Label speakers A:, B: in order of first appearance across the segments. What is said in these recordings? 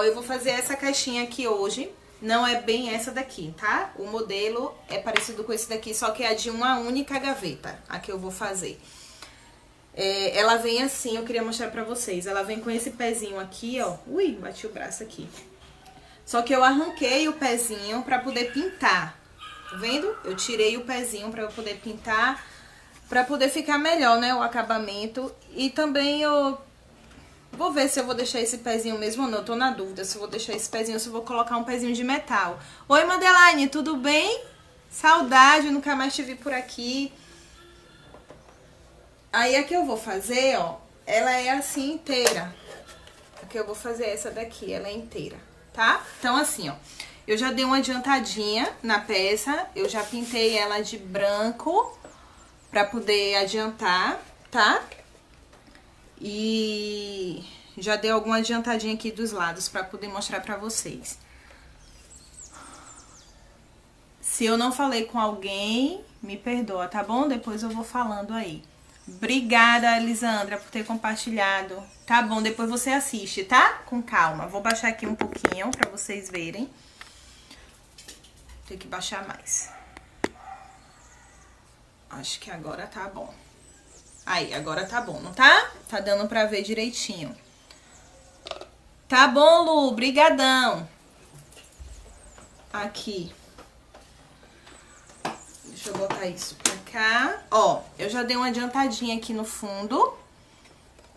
A: Eu vou fazer essa caixinha aqui hoje. Não é bem essa daqui, tá? O modelo é parecido com esse daqui, só que é de uma única gaveta, a que eu vou fazer. Ela vem assim, eu queria mostrar pra vocês. Ela vem com esse pezinho aqui, ó. Ui, bati o braço aqui. Só que eu arranquei o pezinho pra poder pintar. Tá vendo? Eu tirei o pezinho pra eu poder pintar, pra poder ficar melhor, né, o acabamento. E também eu vou ver se eu vou deixar esse pezinho mesmo ou não. Eu tô na dúvida se eu vou deixar esse pezinho ou se eu vou colocar um pezinho de metal. Oi, Madeline, tudo bem? Saudade, nunca mais te vi por aqui. Aí a que eu vou fazer, ó, ela é assim inteira. A que eu vou fazer é essa daqui, ela é inteira, tá? Então assim, ó, eu já dei uma adiantadinha na peça. Eu já pintei ela de branco pra poder adiantar, tá? E já dei alguma adiantadinha aqui dos lados pra poder mostrar pra vocês. Se eu não falei com alguém, me perdoa, tá bom? Depois eu vou falando aí. Obrigada, Elisandra, por ter compartilhado. Tá bom, depois você assiste, tá? Com calma. Vou baixar aqui um pouquinho pra vocês verem. Tem que baixar mais. Acho que agora tá bom. Aí, agora tá bom, não tá? Tá dando pra ver direitinho. Tá bom, Lu, brigadão. Aqui. Deixa eu botar isso pra cá. Ó, eu já dei uma adiantadinha aqui no fundo,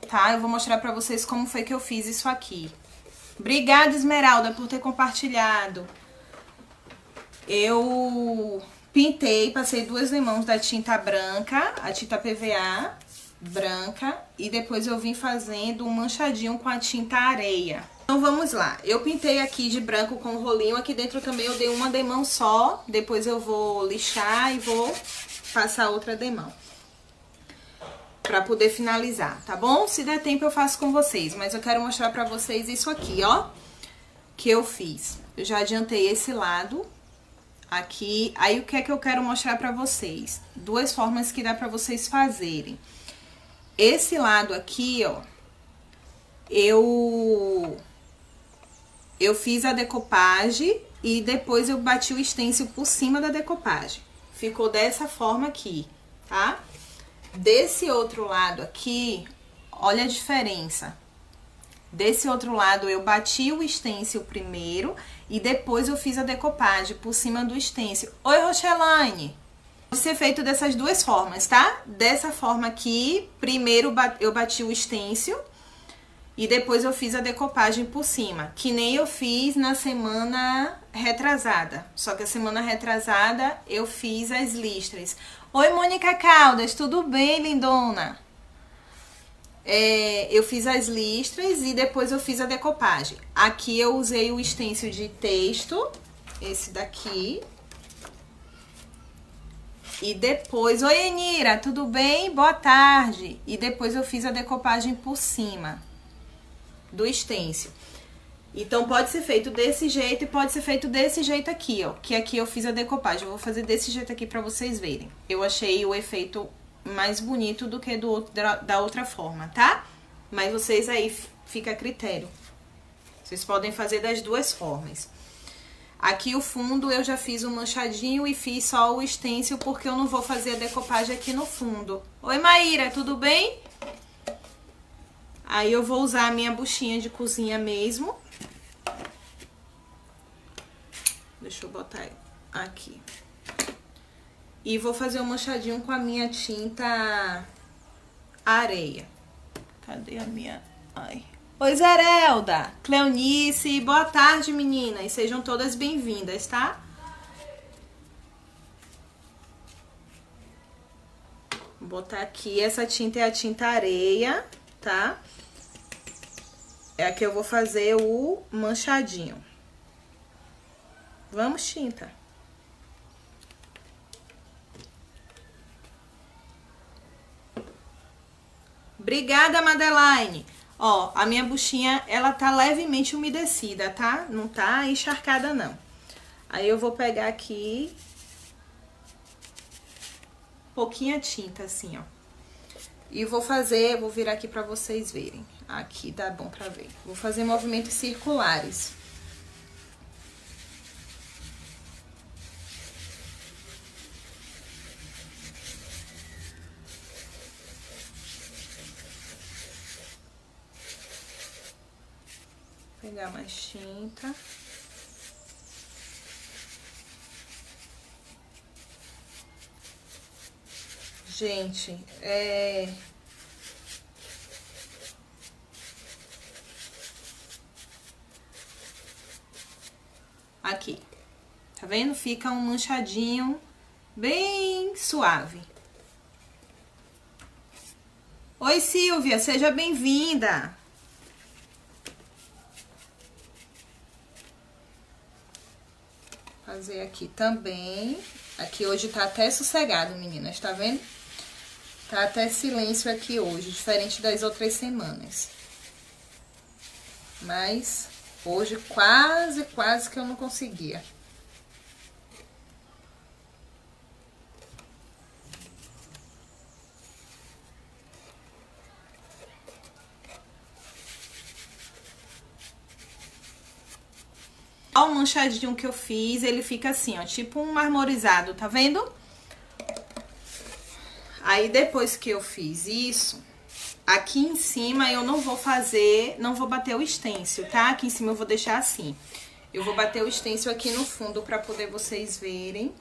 A: tá? Eu vou mostrar pra vocês como foi que eu fiz isso aqui. Obrigada, Esmeralda, por ter compartilhado. Eu pintei, passei 2 limões da tinta branca, a tinta PVA branca, e depois eu vim fazendo um manchadinho com a tinta areia. Então vamos lá, eu pintei aqui de branco com o rolinho, aqui dentro também eu dei uma demão só, depois eu vou lixar e vou passar outra demão pra poder finalizar, tá bom? Se der tempo eu faço com vocês, mas eu quero mostrar pra vocês isso aqui, ó, que eu fiz. Eu já adiantei esse lado aqui, aí o que é que eu quero mostrar pra vocês? 2 formas que dá pra vocês fazerem. Esse lado aqui, ó, eu fiz a decopagem e depois eu bati o stencil por cima da decopagem. Ficou dessa forma aqui, tá? Desse outro lado aqui, olha a diferença. Desse outro lado eu bati o stencil primeiro e depois eu fiz a decopagem por cima do stencil. Oi, Rochelaine! Pode ser feito dessas 2 formas, tá? Dessa forma aqui, primeiro eu bati o stencil e depois eu fiz a decopagem por cima, que nem eu fiz na semana retrasada. Só que a semana retrasada eu fiz as listras. Oi, Mônica Caldas, tudo bem, lindona? Eu fiz as listras e depois eu fiz a decopagem. Aqui eu usei o stencil de texto, esse daqui. E depois... Oi, Enira, tudo bem? Boa tarde. E depois eu fiz a decopagem por cima do stencil. Então pode ser feito desse jeito e pode ser feito desse jeito aqui, ó. Que aqui eu fiz a decopagem. Eu vou fazer desse jeito aqui pra vocês verem. Eu achei o efeito mais bonito do que da outra forma, tá? Mas vocês aí fica a critério. Vocês podem fazer das 2 formas. Aqui o fundo eu já fiz um manchadinho e fiz só o stencil porque eu não vou fazer a decopagem aqui no fundo. Oi, Maíra, tudo bem? Aí eu vou usar a minha buchinha de cozinha mesmo. Deixa eu botar aqui. E vou fazer um manchadinho com a minha tinta areia. Cadê a minha... Ai. Oi, Zerelda, Cleonice, boa tarde, meninas. Sejam todas bem-vindas, tá? Vou botar aqui, essa tinta é a tinta areia, tá? É a que eu vou fazer o manchadinho. Vamos, tinta. Obrigada, Madeline. Ó, a minha buchinha, ela tá levemente umedecida, tá? Não tá encharcada, não. Aí eu vou pegar aqui pouquinha tinta, assim, ó. E vou virar aqui pra vocês verem. Aqui dá bom pra ver. Vou fazer movimentos circulares. Vou pegar mais tinta. Gente, aqui, tá vendo? Fica um manchadinho bem suave. Oi, Silvia, seja bem-vinda. Fazer aqui também. Aqui hoje tá até sossegado, meninas, tá vendo? Tá até silêncio aqui hoje, diferente das outras semanas. Mas hoje quase que eu não conseguia. Ó, o manchadinho que eu fiz, ele fica assim, ó, tipo um marmorizado, tá vendo? Aí, depois que eu fiz isso, aqui em cima eu não vou fazer, não vou bater o stencil, tá? Aqui em cima eu vou deixar assim. Eu vou bater o stencil aqui no fundo pra poder vocês verem.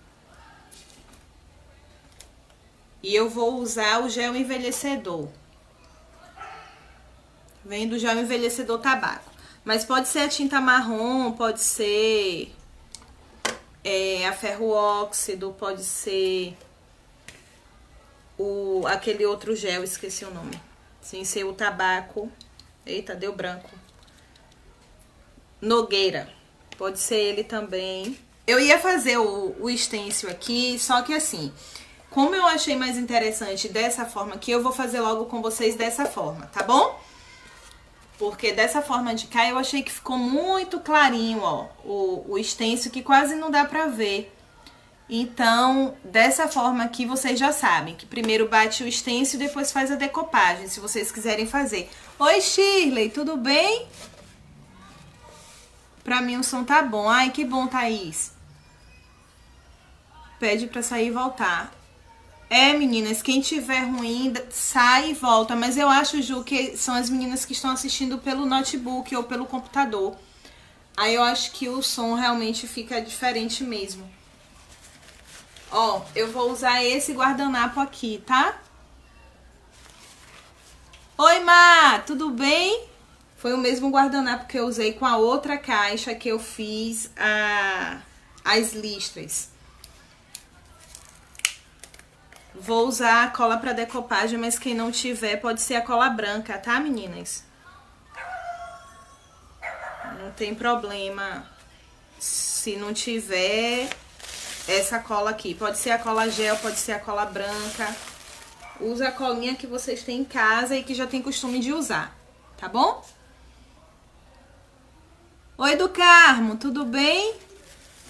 A: E eu vou usar o gel envelhecedor. Vem do gel envelhecedor tabaco. Mas pode ser a tinta marrom, pode ser a ferro óxido, pode ser aquele outro gel, esqueci o nome. Sem ser o tabaco. Eita, deu branco. Nogueira. Pode ser ele também. Eu ia fazer o stencil aqui, só que assim, como eu achei mais interessante dessa forma aqui, eu vou fazer logo com vocês dessa forma, tá bom? Porque dessa forma de cá eu achei que ficou muito clarinho, ó, o stencil, que quase não dá pra ver. Então, dessa forma aqui, vocês já sabem que primeiro bate o stencil e depois faz a decopagem, se vocês quiserem fazer. Oi, Shirley, tudo bem? Pra mim o som tá bom. Ai, que bom, Thaís. Pede pra sair e voltar. Meninas, quem tiver ruim, sai e volta. Mas eu acho, Ju, que são as meninas que estão assistindo pelo notebook ou pelo computador. Aí eu acho que o som realmente fica diferente mesmo. Ó, eu vou usar esse guardanapo aqui, tá? Oi, Má, tudo bem? Foi o mesmo guardanapo que eu usei com a outra caixa que eu fiz as listras. Vou usar a cola pra decopagem, mas quem não tiver pode ser a cola branca, tá, meninas? Não tem problema se não tiver essa cola aqui. Pode ser a cola gel, pode ser a cola branca. Usa a colinha que vocês têm em casa e que já tem costume de usar, tá bom? Oi, do Carmo, tudo bem?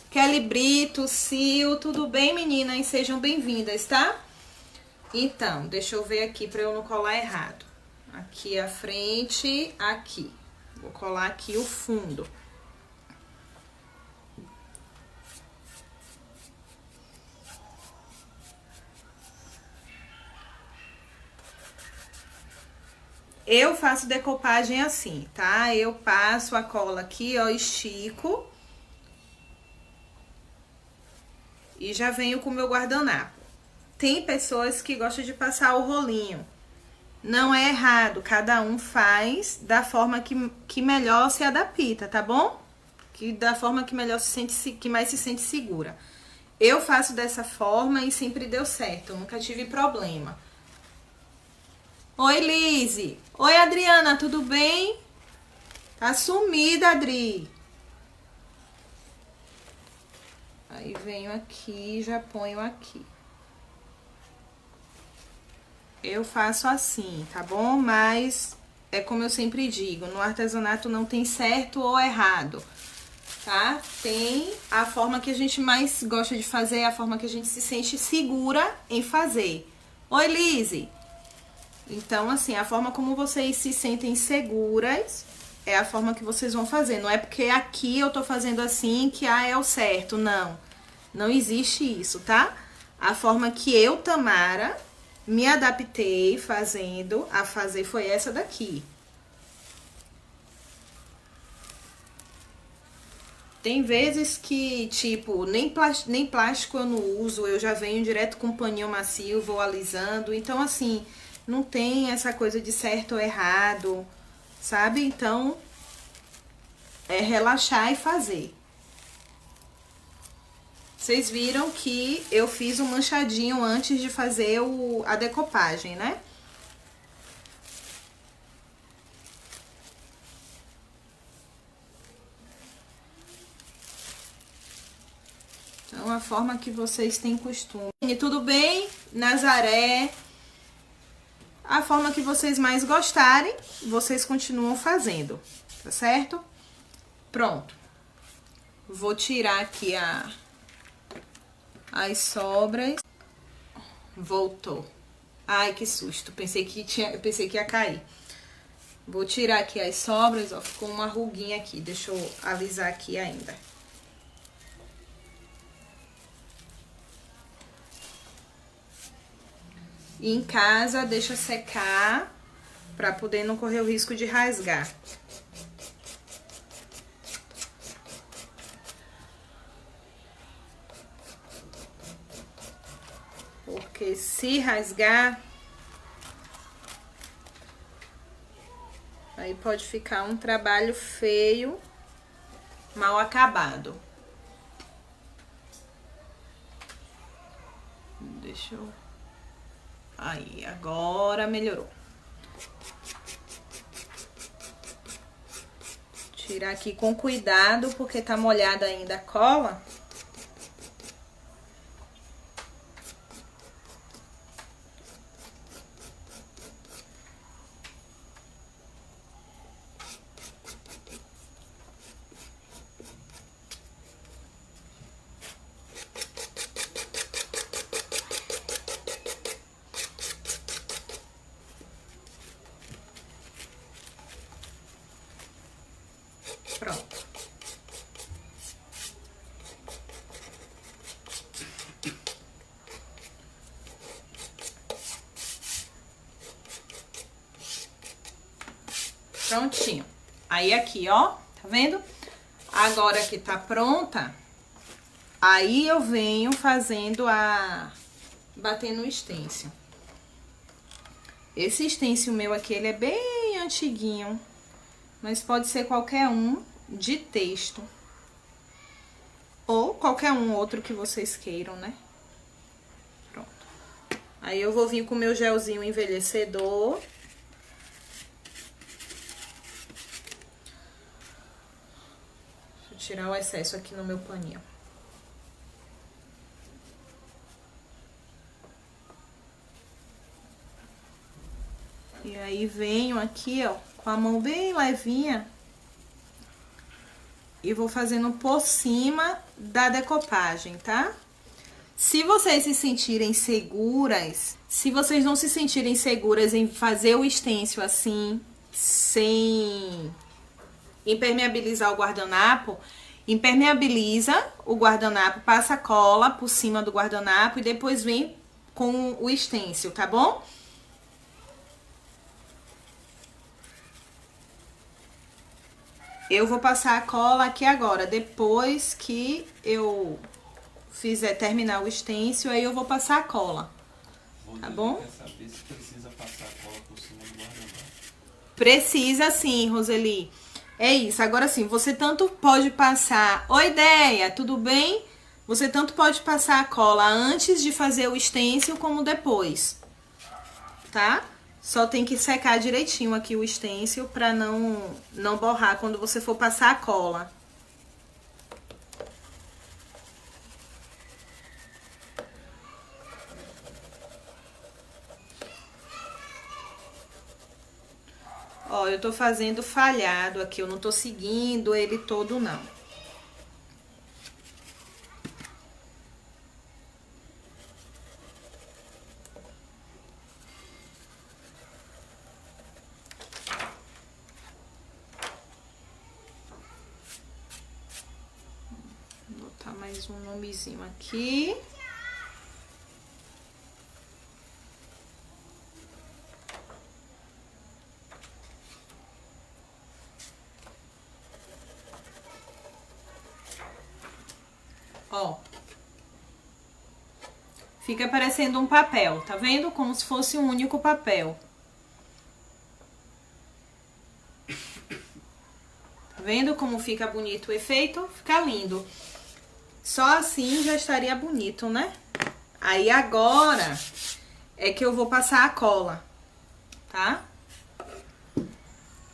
A: Kelly Brito, Sil, tudo bem, meninas? Sejam bem-vindas, tá? Então, deixa eu ver aqui pra eu não colar errado. Aqui a frente, aqui. Vou colar aqui o fundo. Eu faço decopagem assim, tá? Eu passo a cola aqui, ó, estico. E já venho com o meu guardanapo. Tem pessoas que gostam de passar o rolinho. Não é errado, cada um faz da forma que melhor se adapta, tá bom? Da forma que melhor que mais se sente segura. Eu faço dessa forma e sempre deu certo, eu nunca tive problema. Oi, Lise. Oi, Adriana, tudo bem? Tá sumida, Adri. Aí venho aqui, já ponho aqui. Eu faço assim, tá bom? Mas é como eu sempre digo, no artesanato não tem certo ou errado, tá? Tem a forma que a gente mais gosta de fazer, a forma que a gente se sente segura em fazer. Oi, Lise. Então, assim, a forma como vocês se sentem seguras é a forma que vocês vão fazer. Não é porque aqui eu tô fazendo assim que é o certo, não. Não existe isso, tá? A forma que eu, Tamara, me adaptei a fazer foi essa daqui. Tem vezes que, tipo, nem plástico eu não uso, eu já venho direto com um paninho macio, vou alisando. Então, assim, não tem essa coisa de certo ou errado, sabe? Então, é relaxar e fazer. Vocês viram que eu fiz um manchadinho antes de fazer a decopagem, né? Então, a forma que vocês têm costume. E tudo bem, Nazaré? A forma que vocês mais gostarem, vocês continuam fazendo, tá certo? Pronto. Vou tirar aqui as sobras. Voltou. Ai, que susto. Pensei que ia cair. Vou tirar aqui as sobras, ó. Ficou uma ruguinha aqui. Deixa eu alisar aqui ainda. E em casa, deixa secar pra poder não correr o risco de rasgar. Porque se rasgar, aí pode ficar um trabalho feio, mal acabado. Deixa eu... Aí, agora melhorou. Tirar aqui com cuidado, porque tá molhada ainda a cola. Pronto. Prontinho. Aí aqui, ó, tá vendo? Agora que tá pronta, aí eu venho fazendo batendo o stencil. Esse stencil meu aqui, ele é bem antiguinho, mas pode ser qualquer um de texto. Ou qualquer um outro que vocês queiram, né? Pronto. Aí eu vou vir com o meu gelzinho envelhecedor. Deixa eu tirar o excesso aqui no meu paninho. E aí venho aqui, ó, com a mão bem levinha. E vou fazendo por cima da decopagem, tá? Se vocês se sentirem seguras, se vocês não se sentirem seguras em fazer o stencil assim, sem impermeabilizar o guardanapo, impermeabiliza o guardanapo, passa cola por cima do guardanapo e depois vem com o stencil, tá bom? Eu vou passar a cola aqui agora, depois que eu terminar o stencil, aí eu vou passar a cola, tá bom?
B: Quer saber se precisa passar a cola por cima do guardanapo?
A: Precisa sim, Roseli. É isso, agora sim, você tanto pode passar... Oi, Ideia, tudo bem? Você tanto pode passar a cola antes de fazer o stencil como depois, tá? Só tem que secar direitinho aqui o stencil pra não borrar quando você for passar a cola. Ó, eu tô fazendo falhado aqui, eu não tô seguindo ele todo, não. mais um nomezinho aqui. Ó. Fica parecendo um papel, tá vendo? Como se fosse um único papel. Tá vendo como fica bonito o efeito? Fica lindo. Só assim já estaria bonito, né? Aí agora é que eu vou passar a cola, tá?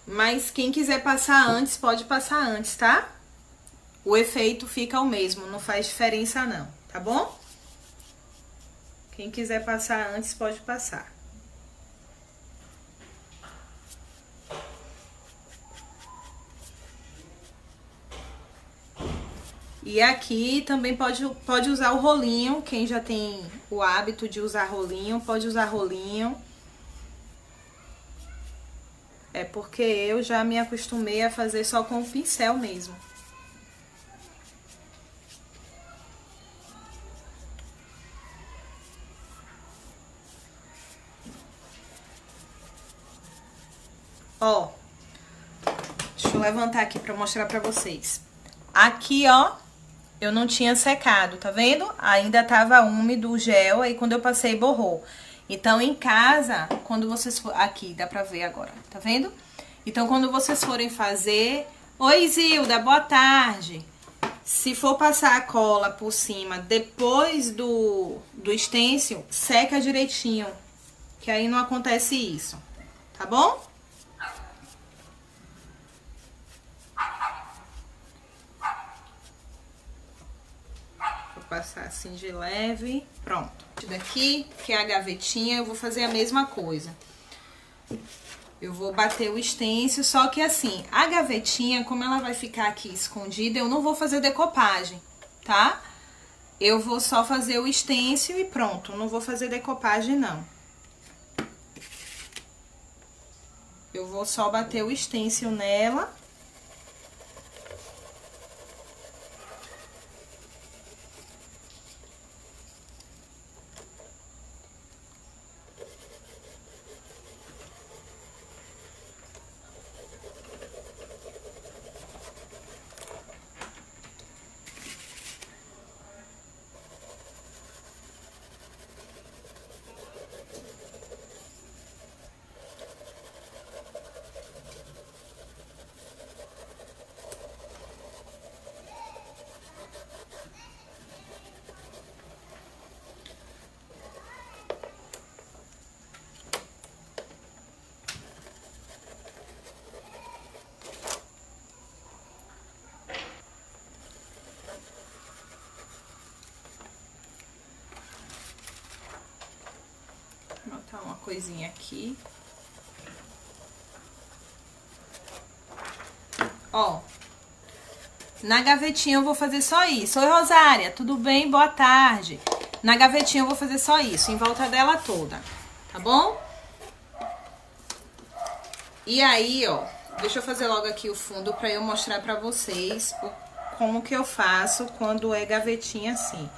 A: Mas quem quiser passar antes, pode passar antes, tá? O efeito fica o mesmo, não faz diferença não, tá bom? Quem quiser passar antes, pode passar. E aqui também pode usar o rolinho, quem já tem o hábito de usar rolinho, pode usar rolinho. É porque eu já me acostumei a fazer só com o pincel mesmo. Ó, deixa eu levantar aqui pra mostrar pra vocês. Aqui, ó, eu não tinha secado, tá vendo? Ainda tava úmido o gel, aí quando eu passei borrou. Então, em casa, quando vocês for... Aqui, dá pra ver agora, tá vendo? Então, quando vocês forem fazer... Oi, Zilda, boa tarde. Se for passar a cola por cima depois do stencil, seca direitinho, que aí não acontece isso, tá bom? Passar assim de leve, pronto. Daqui, que é a gavetinha, eu vou fazer a mesma coisa. Eu vou bater o stencil, só que assim, a gavetinha, como ela vai ficar aqui escondida, eu não vou fazer decopagem, tá? Eu vou só fazer o stencil e pronto, não vou fazer decopagem não. Eu vou só bater o stencil nela. Vou botar uma coisinha aqui. Ó, na gavetinha eu vou fazer só isso. Oi, Rosária, tudo bem? Boa tarde. Na gavetinha eu vou fazer só isso, em volta dela toda, tá bom? E aí, ó, deixa eu fazer logo aqui o fundo pra eu mostrar pra vocês como que eu faço quando é gavetinha assim.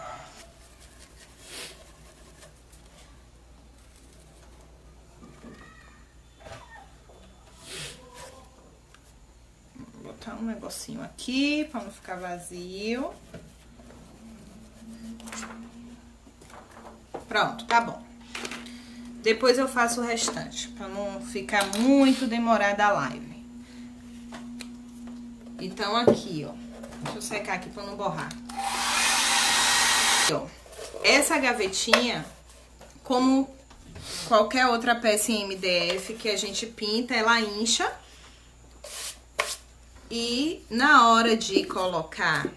A: Um negocinho aqui para não ficar vazio. Pronto, tá bom. Depois eu faço o restante, para não ficar muito demorada a live. Então aqui, ó, deixa eu secar aqui para não borrar. Ó, essa gavetinha, como qualquer outra peça em MDF que a gente pinta, ela incha. E na hora de colocar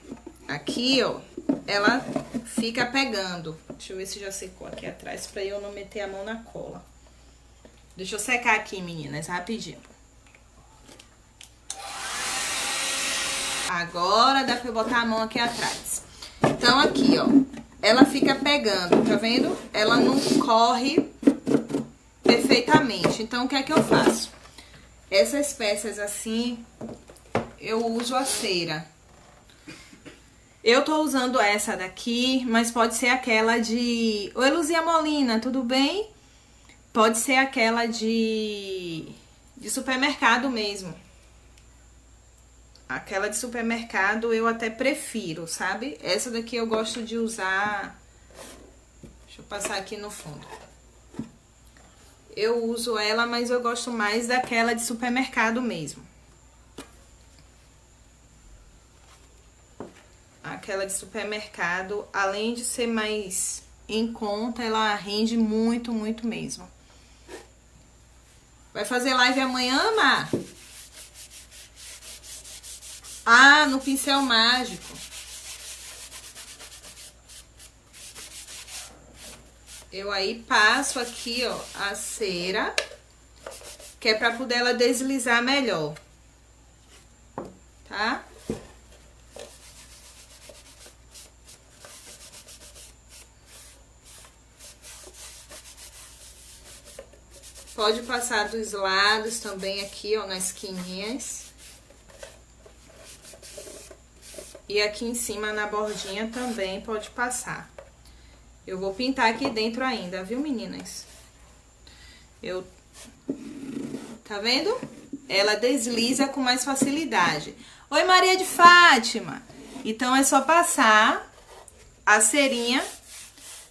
A: aqui, ó, ela fica pegando. Deixa eu ver se já secou aqui atrás, pra eu não meter a mão na cola. Deixa eu secar aqui, meninas, rapidinho. Agora dá pra eu botar a mão aqui atrás. Então, aqui, ó, ela fica pegando, tá vendo? Ela não corre perfeitamente. Então, o que é que eu faço? Essas peças assim... eu uso a cera. Eu tô usando essa daqui, mas pode ser aquela de... Oi, Luzia Molina, tudo bem? Pode ser aquela de supermercado mesmo. Aquela de supermercado eu até prefiro, sabe? Essa daqui eu gosto de usar... Deixa eu passar aqui no fundo. Eu uso ela, mas eu gosto mais daquela de supermercado mesmo. Aquela de supermercado, além de ser mais em conta, ela rende muito, muito mesmo. Vai fazer live amanhã, Mar? Ah, no pincel mágico. Eu aí passo aqui, ó, a cera, que é pra poder ela deslizar melhor, tá? Pode passar dos lados também aqui, ó, nas quininhas. E aqui em cima, na bordinha, também pode passar. Eu vou pintar aqui dentro ainda, viu, meninas? Tá vendo? Ela desliza com mais facilidade. Oi, Maria de Fátima! Então, é só passar a cerinha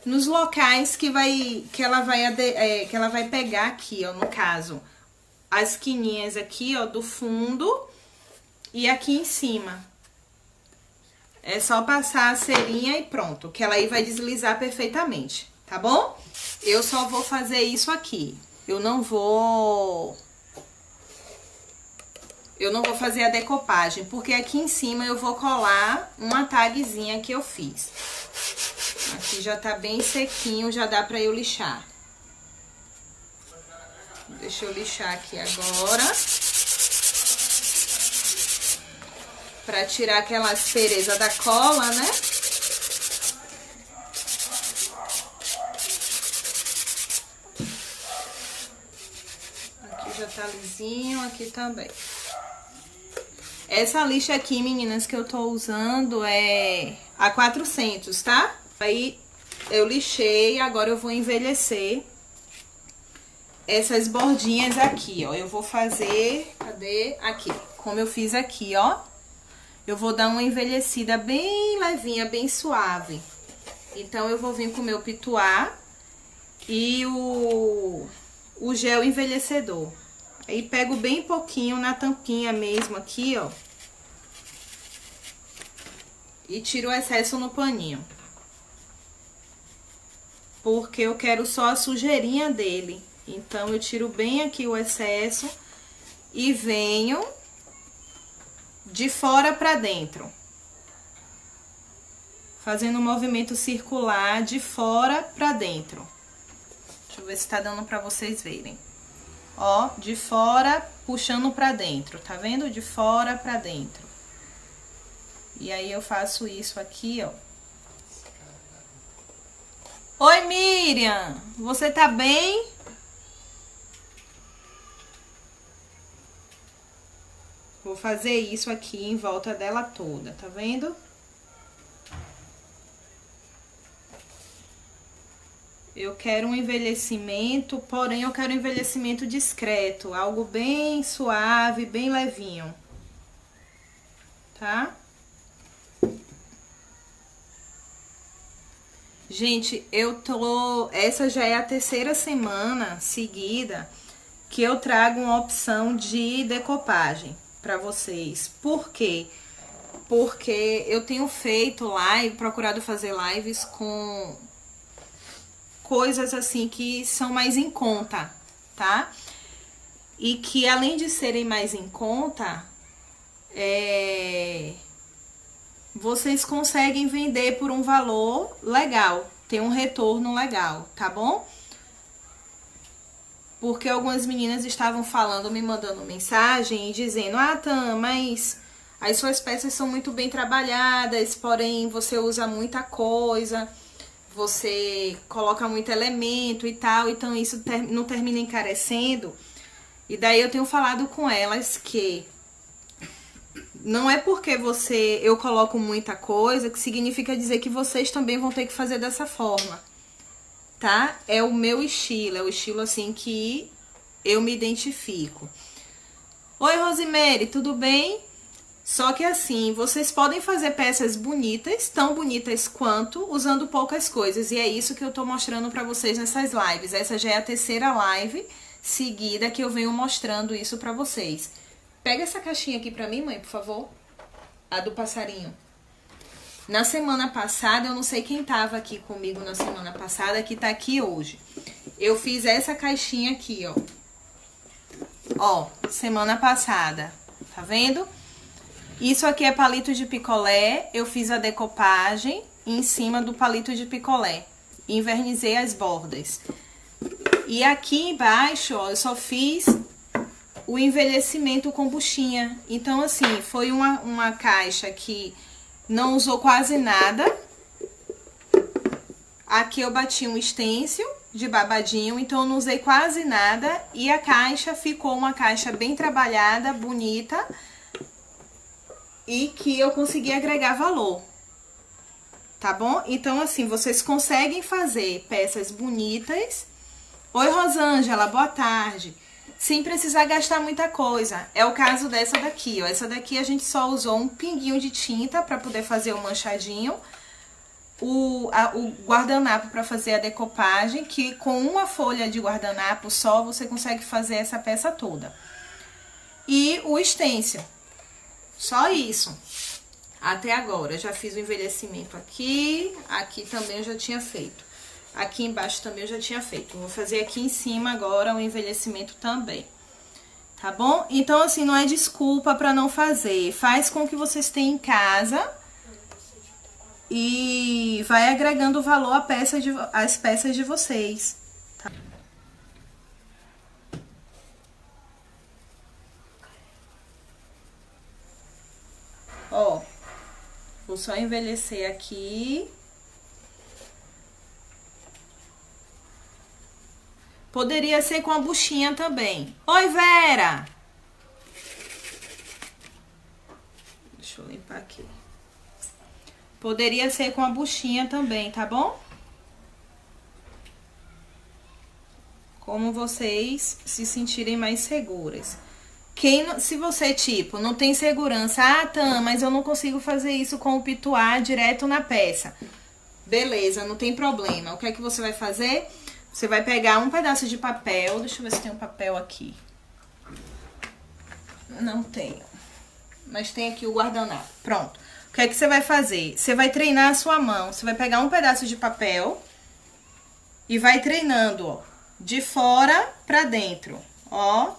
A: nos locais que ela vai pegar aqui, ó, no caso, as quininhas aqui, ó, do fundo e aqui em cima. É só passar a cerinha e pronto, que ela aí vai deslizar perfeitamente, tá bom? Eu só vou fazer isso aqui. Eu não vou fazer a decopagem, porque aqui em cima eu vou colar uma tagzinha que eu fiz. Aqui já tá bem sequinho, já dá pra eu lixar. Deixa eu lixar aqui agora. Pra tirar aquela aspereza da cola, né? Aqui já tá lisinho, aqui também. Essa lixa aqui, meninas, que eu tô usando é a 400, tá? Aí eu lixei, agora eu vou envelhecer essas bordinhas aqui, ó. Eu vou fazer, cadê? Aqui, como eu fiz aqui, ó. Eu vou dar uma envelhecida bem levinha, bem suave. Então, eu vou vir com o meu pituá e o gel envelhecedor. Aí, pego bem pouquinho na tampinha mesmo aqui, ó. E tiro o excesso no paninho. Porque eu quero só a sujeirinha dele. Então, eu tiro bem aqui o excesso e venho de fora pra dentro. Fazendo um movimento circular de fora pra dentro. Deixa eu ver se tá dando pra vocês verem. Ó, de fora, puxando pra dentro, tá vendo? De fora pra dentro. E aí, eu faço isso aqui, ó. Oi, Miriam! Você tá bem? Vou fazer isso aqui em volta dela toda, tá vendo? Eu quero um envelhecimento, porém eu quero um envelhecimento discreto, algo bem suave, bem levinho, tá? Gente, essa já é a terceira semana seguida que eu trago uma opção de decopagem pra vocês. Por quê? Porque eu tenho feito procurado fazer lives com coisas assim que são mais em conta, tá? E que além de serem mais em conta, vocês conseguem vender por um valor legal, tem um retorno legal, tá bom? Porque algumas meninas estavam falando, me mandando mensagem e dizendo: ah, Tam, mas as suas peças são muito bem trabalhadas, porém você usa muita coisa, você coloca muito elemento e tal, então isso não termina encarecendo. E daí eu tenho falado com elas que Não é porque eu coloco muita coisa que significa dizer que vocês também vão ter que fazer dessa forma, tá? É o meu estilo, é o estilo assim que eu me identifico. Oi, Rosemary, tudo bem? Só que assim, vocês podem fazer peças bonitas, tão bonitas quanto, usando poucas coisas. E é isso que eu tô mostrando pra vocês nessas lives. Essa já é a terceira live seguida que eu venho mostrando isso pra vocês. Pega essa caixinha aqui pra mim, mãe, por favor. A do passarinho. Na semana passada, eu não sei quem tava aqui comigo na semana passada, que tá aqui hoje. Eu fiz essa caixinha aqui, ó. Ó, semana passada. Tá vendo? Isso aqui é palito de picolé. Eu fiz a decopagem em cima do palito de picolé. Invernizei as bordas. E aqui embaixo, ó, eu só fiz o envelhecimento com buchinha. Então, assim, foi uma caixa que não usou quase nada. Aqui eu bati um stencil de babadinho, então eu não usei quase nada. E a caixa ficou uma caixa bem trabalhada, bonita. E que eu consegui agregar valor. Tá bom? Então, assim, vocês conseguem fazer peças bonitas. Oi, Rosângela, boa tarde. Sem precisar gastar muita coisa. É o caso dessa daqui, ó. Essa daqui a gente só usou um pinguinho de tinta para poder fazer o manchadinho. O guardanapo para fazer a decopagem, que com uma folha de guardanapo só você consegue fazer essa peça toda. E o stencil. Só isso. Até agora. Eu já fiz o envelhecimento aqui. Aqui também eu já tinha feito. Aqui embaixo também eu já tinha feito. Vou fazer aqui em cima agora o envelhecimento também. Tá bom? Então, assim, não é desculpa pra não fazer. Faz com o que vocês têm em casa. E vai agregando valor às peças de vocês. Tá? Ó. Vou só envelhecer aqui. Poderia ser com a buchinha também. Oi, Vera! Deixa eu limpar aqui. Poderia ser com a buchinha também, tá bom? Como vocês se sentirem mais seguras. Se você, tipo, não tem segurança... Ah, Tam, mas eu não consigo fazer isso com o pituá direto na peça. Beleza, não tem problema. O que é que você vai fazer? Você vai pegar um pedaço de papel. Deixa eu ver se tem um papel aqui. Não tenho. Mas tem aqui o guardanapo. Pronto. O que é que você vai fazer? Você vai treinar a sua mão. Você vai pegar um pedaço de papel e vai treinando, ó. De fora pra dentro. Ó.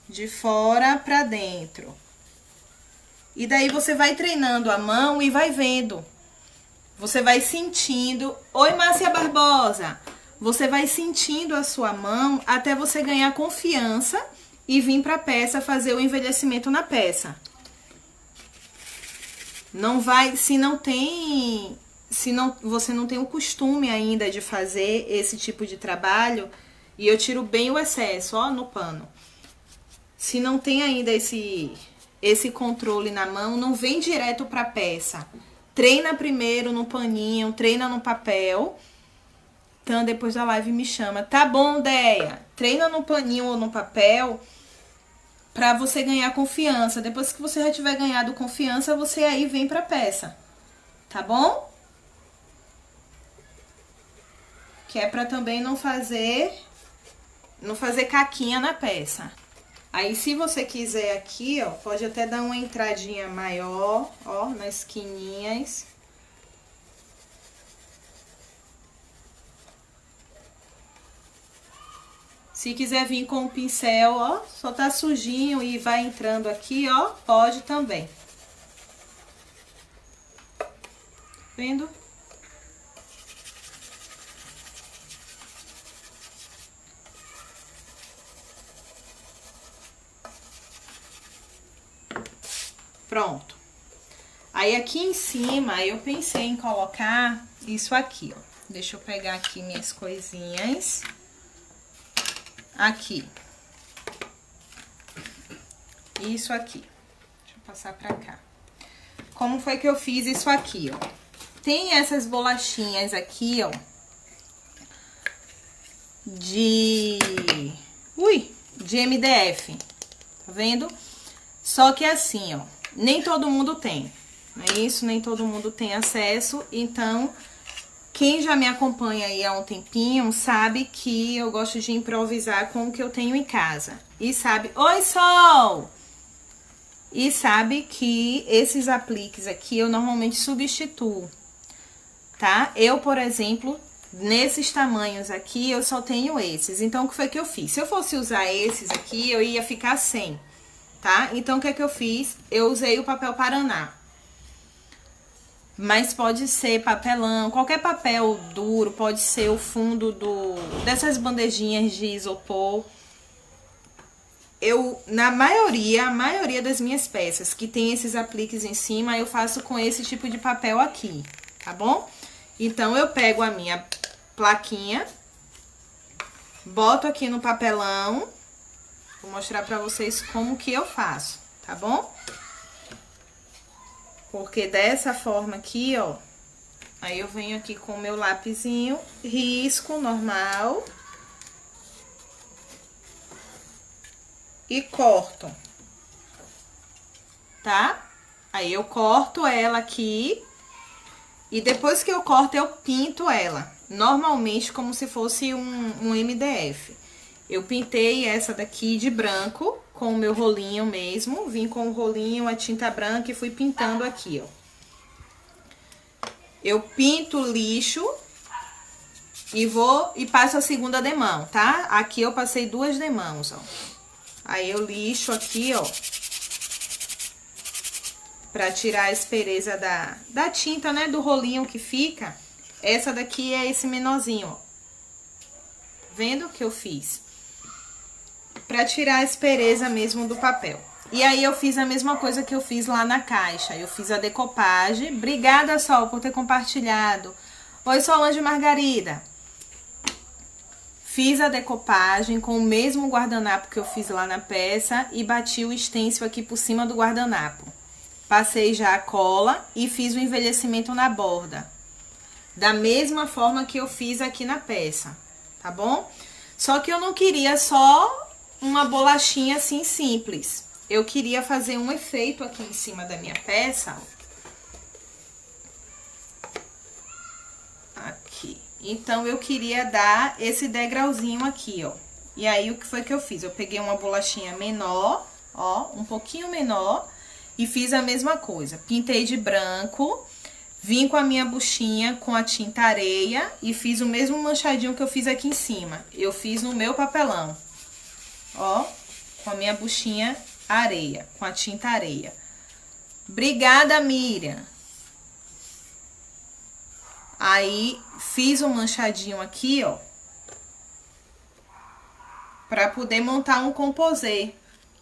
A: De fora pra dentro. E daí você vai treinando a mão e vai vendo. Você vai sentindo... Oi, Márcia Barbosa! Você vai sentindo a sua mão até você ganhar confiança e vir pra peça fazer o envelhecimento na peça. Não vai... você não tem o costume ainda de fazer esse tipo de trabalho, e eu tiro bem o excesso, ó, no pano. Se não tem ainda esse controle na mão, não vem direto pra peça. Treina primeiro no paninho, treina no papel. Então, depois da live me chama. Tá bom, Deia? Treina no paninho ou no papel pra você ganhar confiança. Depois que você já tiver ganhado confiança, você aí vem pra peça. Tá bom? Que é pra também não fazer caquinha na peça. Aí, se você quiser aqui, ó, pode até dar uma entradinha maior, ó, nas esquininhas. Se quiser vir com o pincel, ó, só tá sujinho e vai entrando aqui, ó, pode também. Vendo? Pronto. Aí aqui em cima eu pensei em colocar isso aqui, ó. Deixa eu pegar aqui minhas coisinhas. Aqui. Isso aqui. Deixa eu passar pra cá. Como foi que eu fiz isso aqui, ó? Tem essas bolachinhas aqui, ó. De MDF. Tá vendo? Só que assim, ó. Nem todo mundo tem. Não é isso? Nem todo mundo tem acesso. Então, quem já me acompanha aí há um tempinho sabe que eu gosto de improvisar com o que eu tenho em casa. E sabe... Oi, Sol! E sabe que esses apliques aqui eu normalmente substituo, tá? Eu, por exemplo, nesses tamanhos aqui, eu só tenho esses. Então, o que foi que eu fiz? Se eu fosse usar esses aqui, eu ia ficar sem, tá? Então, o que é que eu fiz? Eu usei o papel Paraná. Mas pode ser papelão, qualquer papel duro, pode ser o fundo dessas bandejinhas de isopor. A maioria das minhas peças que tem esses apliques em cima, eu faço com esse tipo de papel aqui, tá bom? Então, eu pego a minha plaquinha, boto aqui no papelão, vou mostrar pra vocês como que eu faço, tá bom? Porque dessa forma aqui, ó, aí eu venho aqui com o meu lapisinho, risco normal e corto, tá? Aí eu corto ela aqui e depois que eu corto, eu pinto ela, normalmente como se fosse um MDF. Eu pintei essa daqui de branco com o meu rolinho mesmo, vim com o rolinho, a tinta branca e fui pintando aqui, ó. Eu pinto lixo e passo a segunda demão, tá? Aqui eu passei 2 demãos, ó. Aí eu lixo aqui, ó, pra tirar a aspereza da tinta, né, do rolinho que fica. Essa daqui é esse menorzinho, ó. Vendo o que eu fiz? Pra tirar a aspereza mesmo do papel. E aí, eu fiz a mesma coisa que eu fiz lá na caixa. Eu fiz a decopagem. Obrigada, Sol, por ter compartilhado. Oi, Solange Margarida. Fiz a decopagem com o mesmo guardanapo que eu fiz lá na peça e bati o stencil aqui por cima do guardanapo. Passei já a cola e fiz o envelhecimento na borda. Da mesma forma que eu fiz aqui na peça, tá bom? Só que eu não queria só uma bolachinha assim simples. Eu queria fazer um efeito aqui em cima da minha peça. Aqui. Então, eu queria dar esse degrauzinho aqui, ó. E aí, o que foi que eu fiz? Eu peguei uma bolachinha menor, ó, um pouquinho menor, e fiz a mesma coisa. Pintei de branco, vim com a minha buchinha com a tinta areia e fiz o mesmo manchadinho que eu fiz aqui em cima. Eu fiz no meu papelão, ó, com a minha buchinha areia, com a tinta areia. Obrigada, Miriam. Aí, fiz um manchadinho aqui, ó, pra poder montar um composê.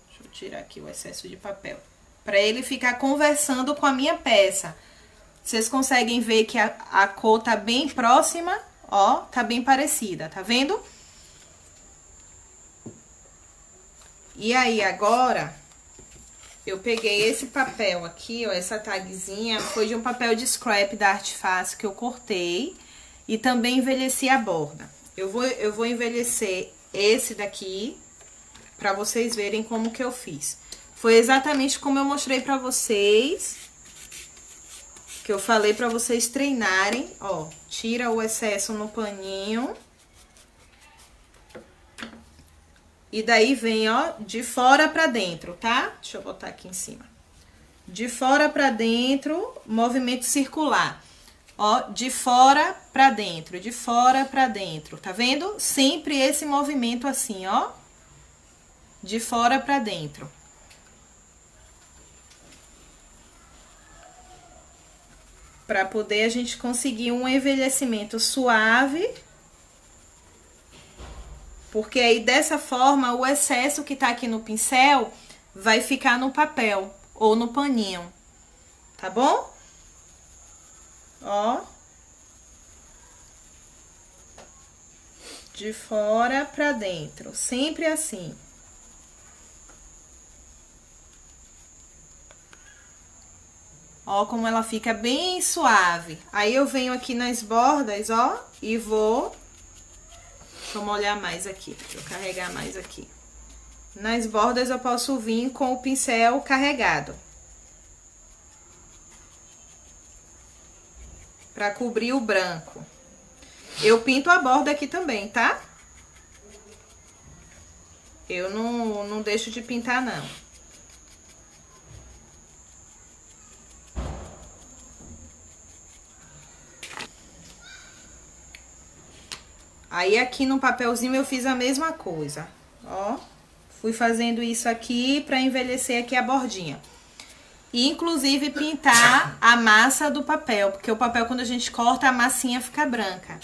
A: Deixa eu tirar aqui o excesso de papel. Pra ele ficar conversando com a minha peça. Vocês conseguem ver que a cor tá bem próxima, ó, tá bem parecida, tá vendo? E aí, agora, eu peguei esse papel aqui, ó, essa tagzinha, foi de um papel de scrap da Arte Fácil que eu cortei e também envelheci a borda. Eu vou envelhecer esse daqui pra vocês verem como que eu fiz. Foi exatamente como eu mostrei pra vocês, que eu falei pra vocês treinarem, ó, tira o excesso no paninho. E daí vem, ó, de fora pra dentro, tá? Deixa eu botar aqui em cima. De fora pra dentro, movimento circular. Ó, de fora pra dentro, de fora pra dentro, tá vendo? Sempre esse movimento assim, ó. De fora pra dentro. Pra poder a gente conseguir um envelhecimento suave. Porque aí, dessa forma, o excesso que tá aqui no pincel vai ficar no papel ou no paninho, tá bom? Ó. De fora pra dentro, sempre assim. Ó como ela fica bem suave. Aí eu venho aqui nas bordas, ó, e vou... Deixa eu molhar mais aqui, deixa eu carregar mais aqui. Nas bordas eu posso vir com o pincel carregado. Pra cobrir o branco. Eu pinto a borda aqui também, tá? Eu não deixo de pintar, não. Aí, aqui no papelzinho eu fiz a mesma coisa, ó. Fui fazendo isso aqui pra envelhecer aqui a bordinha. E, inclusive, pintar a massa do papel, porque o papel, quando a gente corta, a massinha fica branca,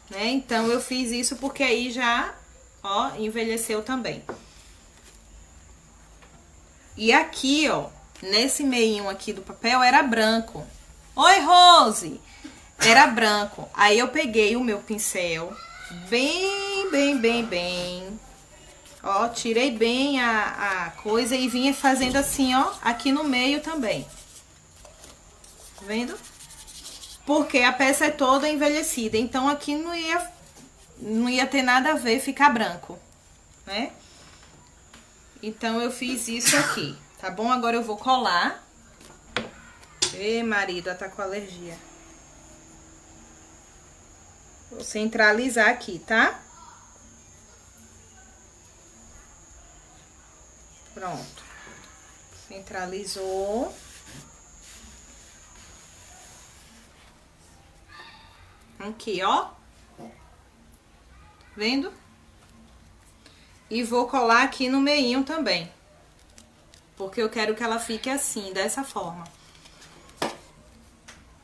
A: né? Então, eu fiz isso porque aí já, ó, envelheceu também. E aqui, ó, nesse meinho aqui do papel, era branco. Oi, Rose! Era branco. Aí, eu peguei o meu pincel... bem. Ó, tirei bem a coisa e vinha fazendo assim, ó, aqui no meio também. Tá vendo? Porque a peça é toda envelhecida, então aqui não ia ter nada a ver ficar branco, né? Então, eu fiz isso aqui, tá bom? Agora eu vou colar. Ê, marido, ela tá com alergia. Vou centralizar aqui, tá? Pronto. Centralizou. Aqui, ó. Vendo? E vou colar aqui no meinho também. Porque eu quero que ela fique assim, dessa forma.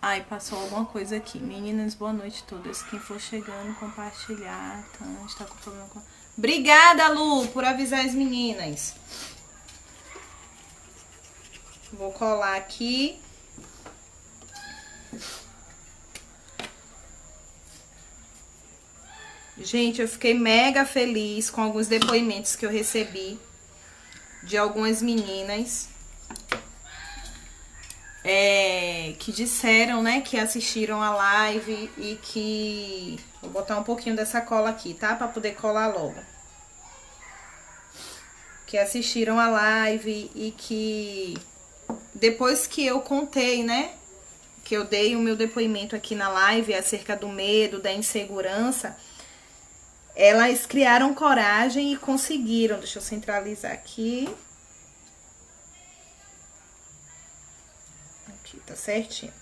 A: Ai, passou alguma coisa aqui. Meninas, boa noite a todas. Quem for chegando, compartilhar. Tá, a gente tá com problema com... Obrigada, Lu, por avisar as meninas. Vou colar aqui. Gente, eu fiquei mega feliz com alguns depoimentos que eu recebi de algumas meninas. Que disseram, né, que assistiram a live e que... Vou botar um pouquinho dessa cola aqui, tá? Pra poder colar logo. Que assistiram a live e que... Depois que eu contei, né, que eu dei o meu depoimento aqui na live acerca do medo, da insegurança, elas criaram coragem e conseguiram. Deixa eu centralizar aqui. Aqui, tá certinho.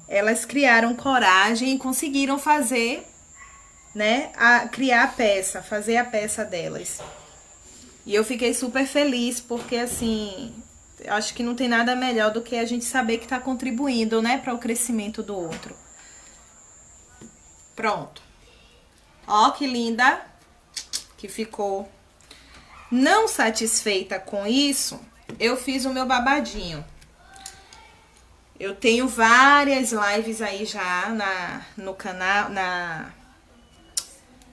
A: Elas criaram coragem e conseguiram fazer, né, criar a peça, fazer a peça delas. E eu fiquei super feliz porque, assim, acho que não tem nada melhor do que a gente saber que tá contribuindo, né, para o crescimento do outro. Pronto. Ó, que linda que ficou. Não satisfeita com isso, eu fiz o meu babadinho. Eu tenho várias lives aí já no canal,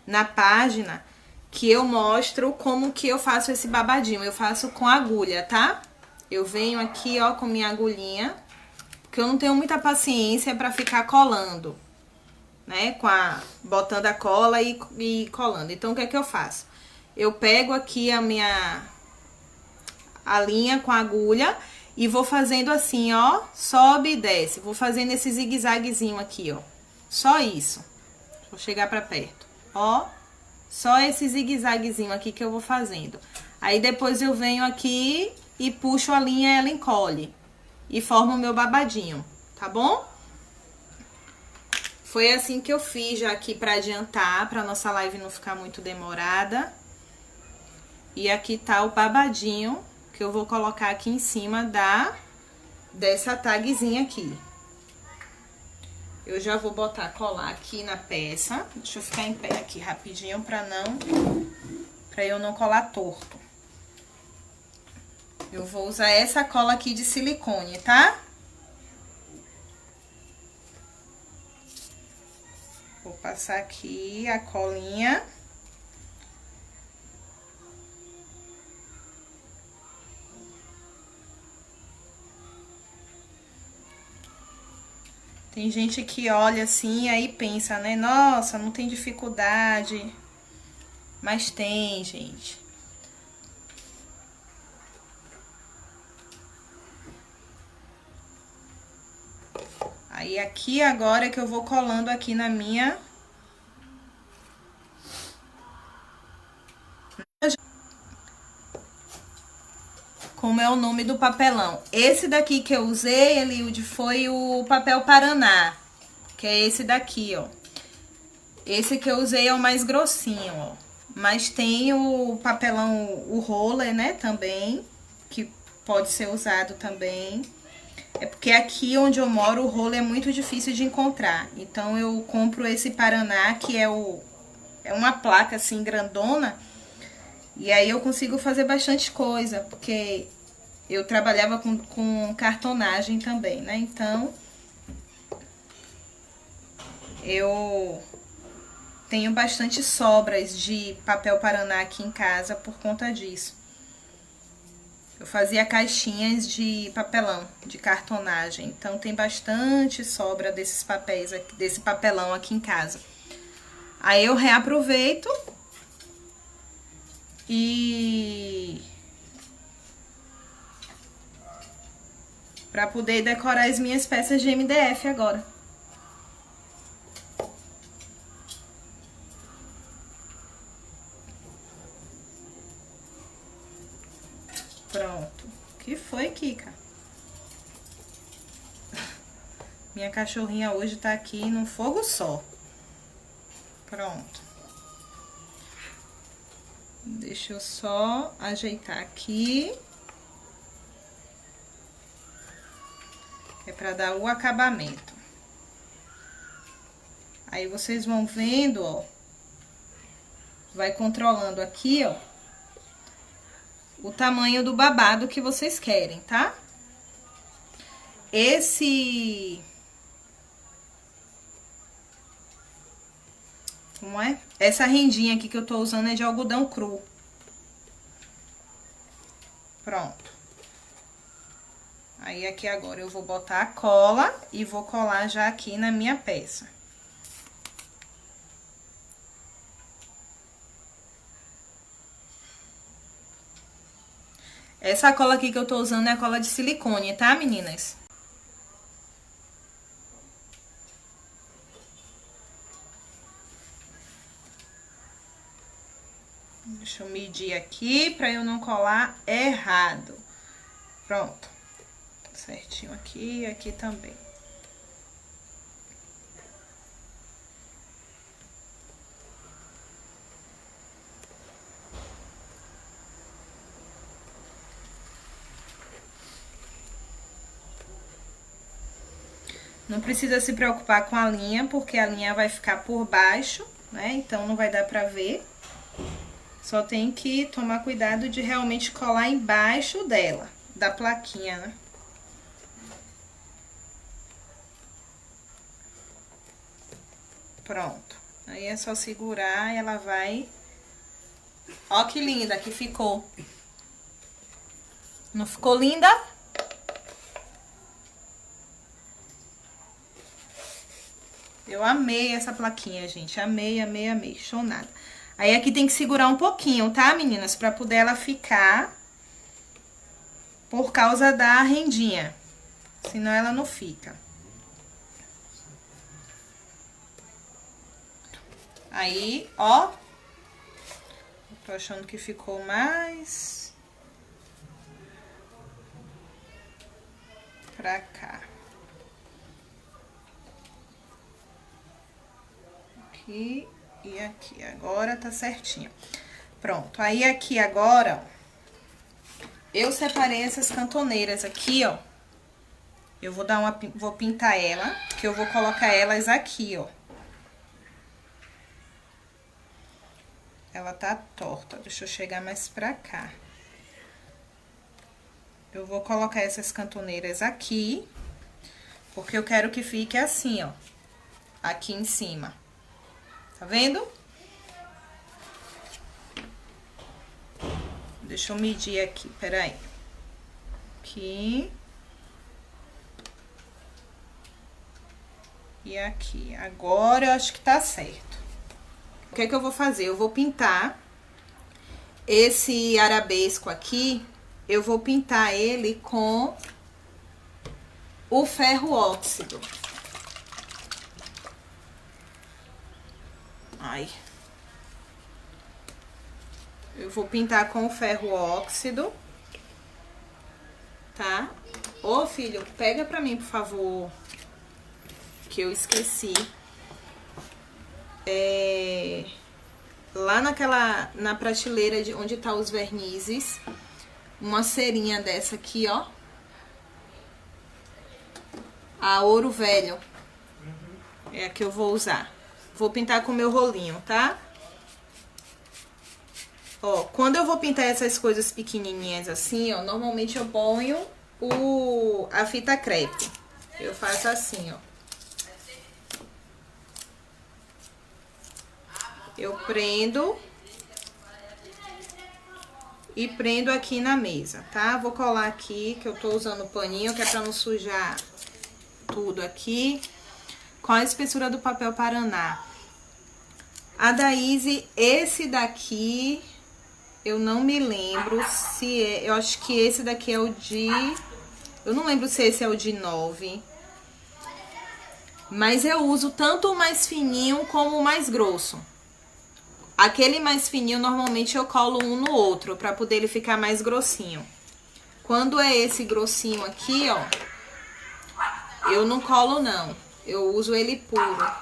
A: na página, que eu mostro como que eu faço esse babadinho. Eu faço com agulha, tá? Eu venho aqui, ó, com minha agulhinha, porque eu não tenho muita paciência pra ficar colando, né? Botando a cola e colando. Então, o que é que eu faço? Eu pego aqui a linha com a agulha e vou fazendo assim, ó, sobe e desce. Vou fazendo esse zigue-zaguezinho aqui, ó. Só isso. Vou chegar pra perto. Ó, só esse zigue-zaguezinho aqui que eu vou fazendo. Aí, depois eu venho aqui e puxo a linha, ela encolhe. E formo o meu babadinho, tá bom? Foi assim que eu fiz já aqui pra adiantar, pra nossa live não ficar muito demorada. E aqui tá o babadinho que eu vou colocar aqui em cima dessa tagzinha aqui. Eu já vou botar, colar aqui na peça. Deixa eu ficar em pé aqui rapidinho pra eu não colar torto. Eu vou usar essa cola aqui de silicone, tá? Vou passar aqui a colinha. Tem gente que olha assim e aí pensa, né? Nossa, não tem dificuldade. Mas tem, gente. Aí aqui agora é que eu vou colando aqui na minha... Como é o nome do papelão. Esse daqui que eu usei, Eliud, foi o papel Paraná. Que é esse daqui, ó. Esse que eu usei é o mais grossinho, ó. Mas tem o papelão, o roller, né, também. Que pode ser usado também. É porque aqui onde eu moro, o roller é muito difícil de encontrar. Então, eu compro esse Paraná, que é uma placa, assim, grandona. E aí, eu consigo fazer bastante coisa, porque eu trabalhava com cartonagem também, né? Então, eu tenho bastante sobras de papel Paraná aqui em casa por conta disso. Eu fazia caixinhas de papelão, de cartonagem. Então, tem bastante sobra desses papéis, desse papelão aqui em casa. Aí, eu reaproveito e... pra poder decorar as minhas peças de MDF agora. Pronto. O que foi, Kika? Minha cachorrinha hoje tá aqui num fogo só. Pronto. Deixa eu só ajeitar aqui. É pra dar o acabamento. Aí, vocês vão vendo, ó. Vai controlando aqui, ó. O tamanho do babado que vocês querem, tá? Como é? Essa rendinha aqui que eu tô usando é de algodão cru. Pronto. Aí, aqui agora eu vou botar a cola e vou colar já aqui na minha peça. Essa cola aqui que eu tô usando é a cola de silicone, tá, meninas? Deixa eu medir aqui pra eu não colar errado. Pronto. Certinho aqui e aqui também. Não precisa se preocupar com a linha, porque a linha vai ficar por baixo, né? Então, não vai dar pra ver. Só tem que tomar cuidado de realmente colar embaixo dela, da plaquinha, né? Pronto. Aí é só segurar e ela vai... Ó que linda que ficou. Não ficou linda? Eu amei essa plaquinha, gente. Amei, amei, amei. Show nada. Aí, aqui tem que segurar um pouquinho, tá, meninas? Pra poder ela ficar por causa da rendinha. Senão ela não fica. Aí, ó. Tô achando que ficou mais pra cá. Aqui e aqui. Agora tá certinho. Pronto. Aí, aqui agora, ó, eu separei essas cantoneiras aqui, ó. Eu vou dar vou pintar ela, que eu vou colocar elas aqui, ó. Ela tá torta. Deixa eu chegar mais pra cá. Eu vou colocar essas cantoneiras aqui, porque eu quero que fique assim, ó. Aqui em cima. Tá vendo? Deixa eu medir aqui, peraí. Aqui. e aqui. Agora eu acho que tá certo. O que é que eu vou fazer? Eu vou pintar esse arabesco aqui, eu vou pintar ele com o ferro óxido. Ai. Eu vou pintar com o ferro óxido, tá? Ô, filho, pega pra mim, por favor, que eu esqueci. Lá na prateleira de onde tá os vernizes, uma cerinha dessa aqui, ó. A Ouro Velho. É a que eu vou usar. Vou pintar com o meu rolinho, tá? Ó, quando eu vou pintar essas coisas pequenininhas assim, ó, normalmente eu ponho a fita crepe. Eu faço assim, ó. Eu prendo e prendo aqui na mesa, tá? Vou colar aqui, que eu tô usando o paninho, que é pra não sujar tudo aqui. Com a espessura do papel Paraná. A da Easy, esse daqui, eu não me lembro se é... Eu acho que esse daqui é o de... Eu não lembro se esse é o de 9. Mas eu uso tanto o mais fininho como o mais grosso. Aquele mais fininho, normalmente eu colo um no outro, pra poder ele ficar mais grossinho. Quando é esse grossinho aqui, ó, eu não colo não. Eu uso ele puro.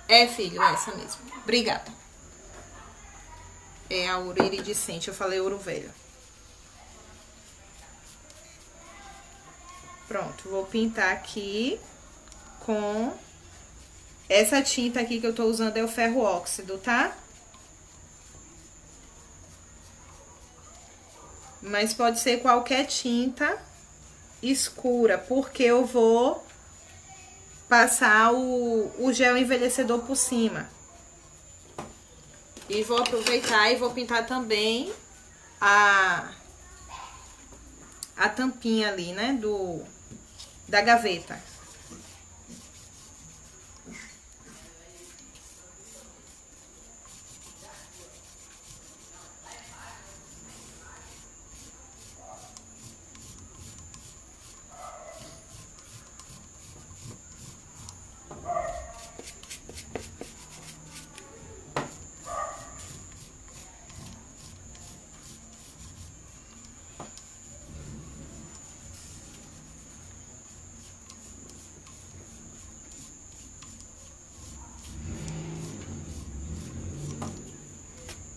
A: É, filho, é essa mesmo. Obrigada. É a ouro iridescente, eu falei ouro velho. Pronto, vou pintar aqui com... Essa tinta aqui que eu tô usando é o ferro óxido, tá? Mas pode ser qualquer tinta escura, porque eu vou passar o gel envelhecedor por cima. E vou aproveitar e vou pintar também a tampinha ali, né, da gaveta.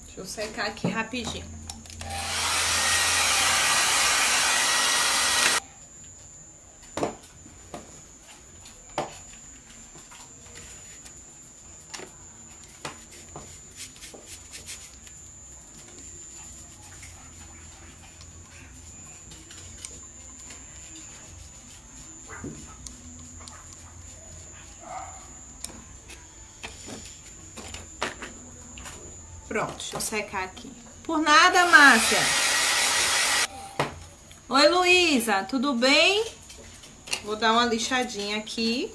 A: Deixa eu secar aqui rapidinho. Pronto, deixa eu secar aqui. Por nada, Márcia. Oi, Luísa, tudo bem? Vou dar uma lixadinha aqui.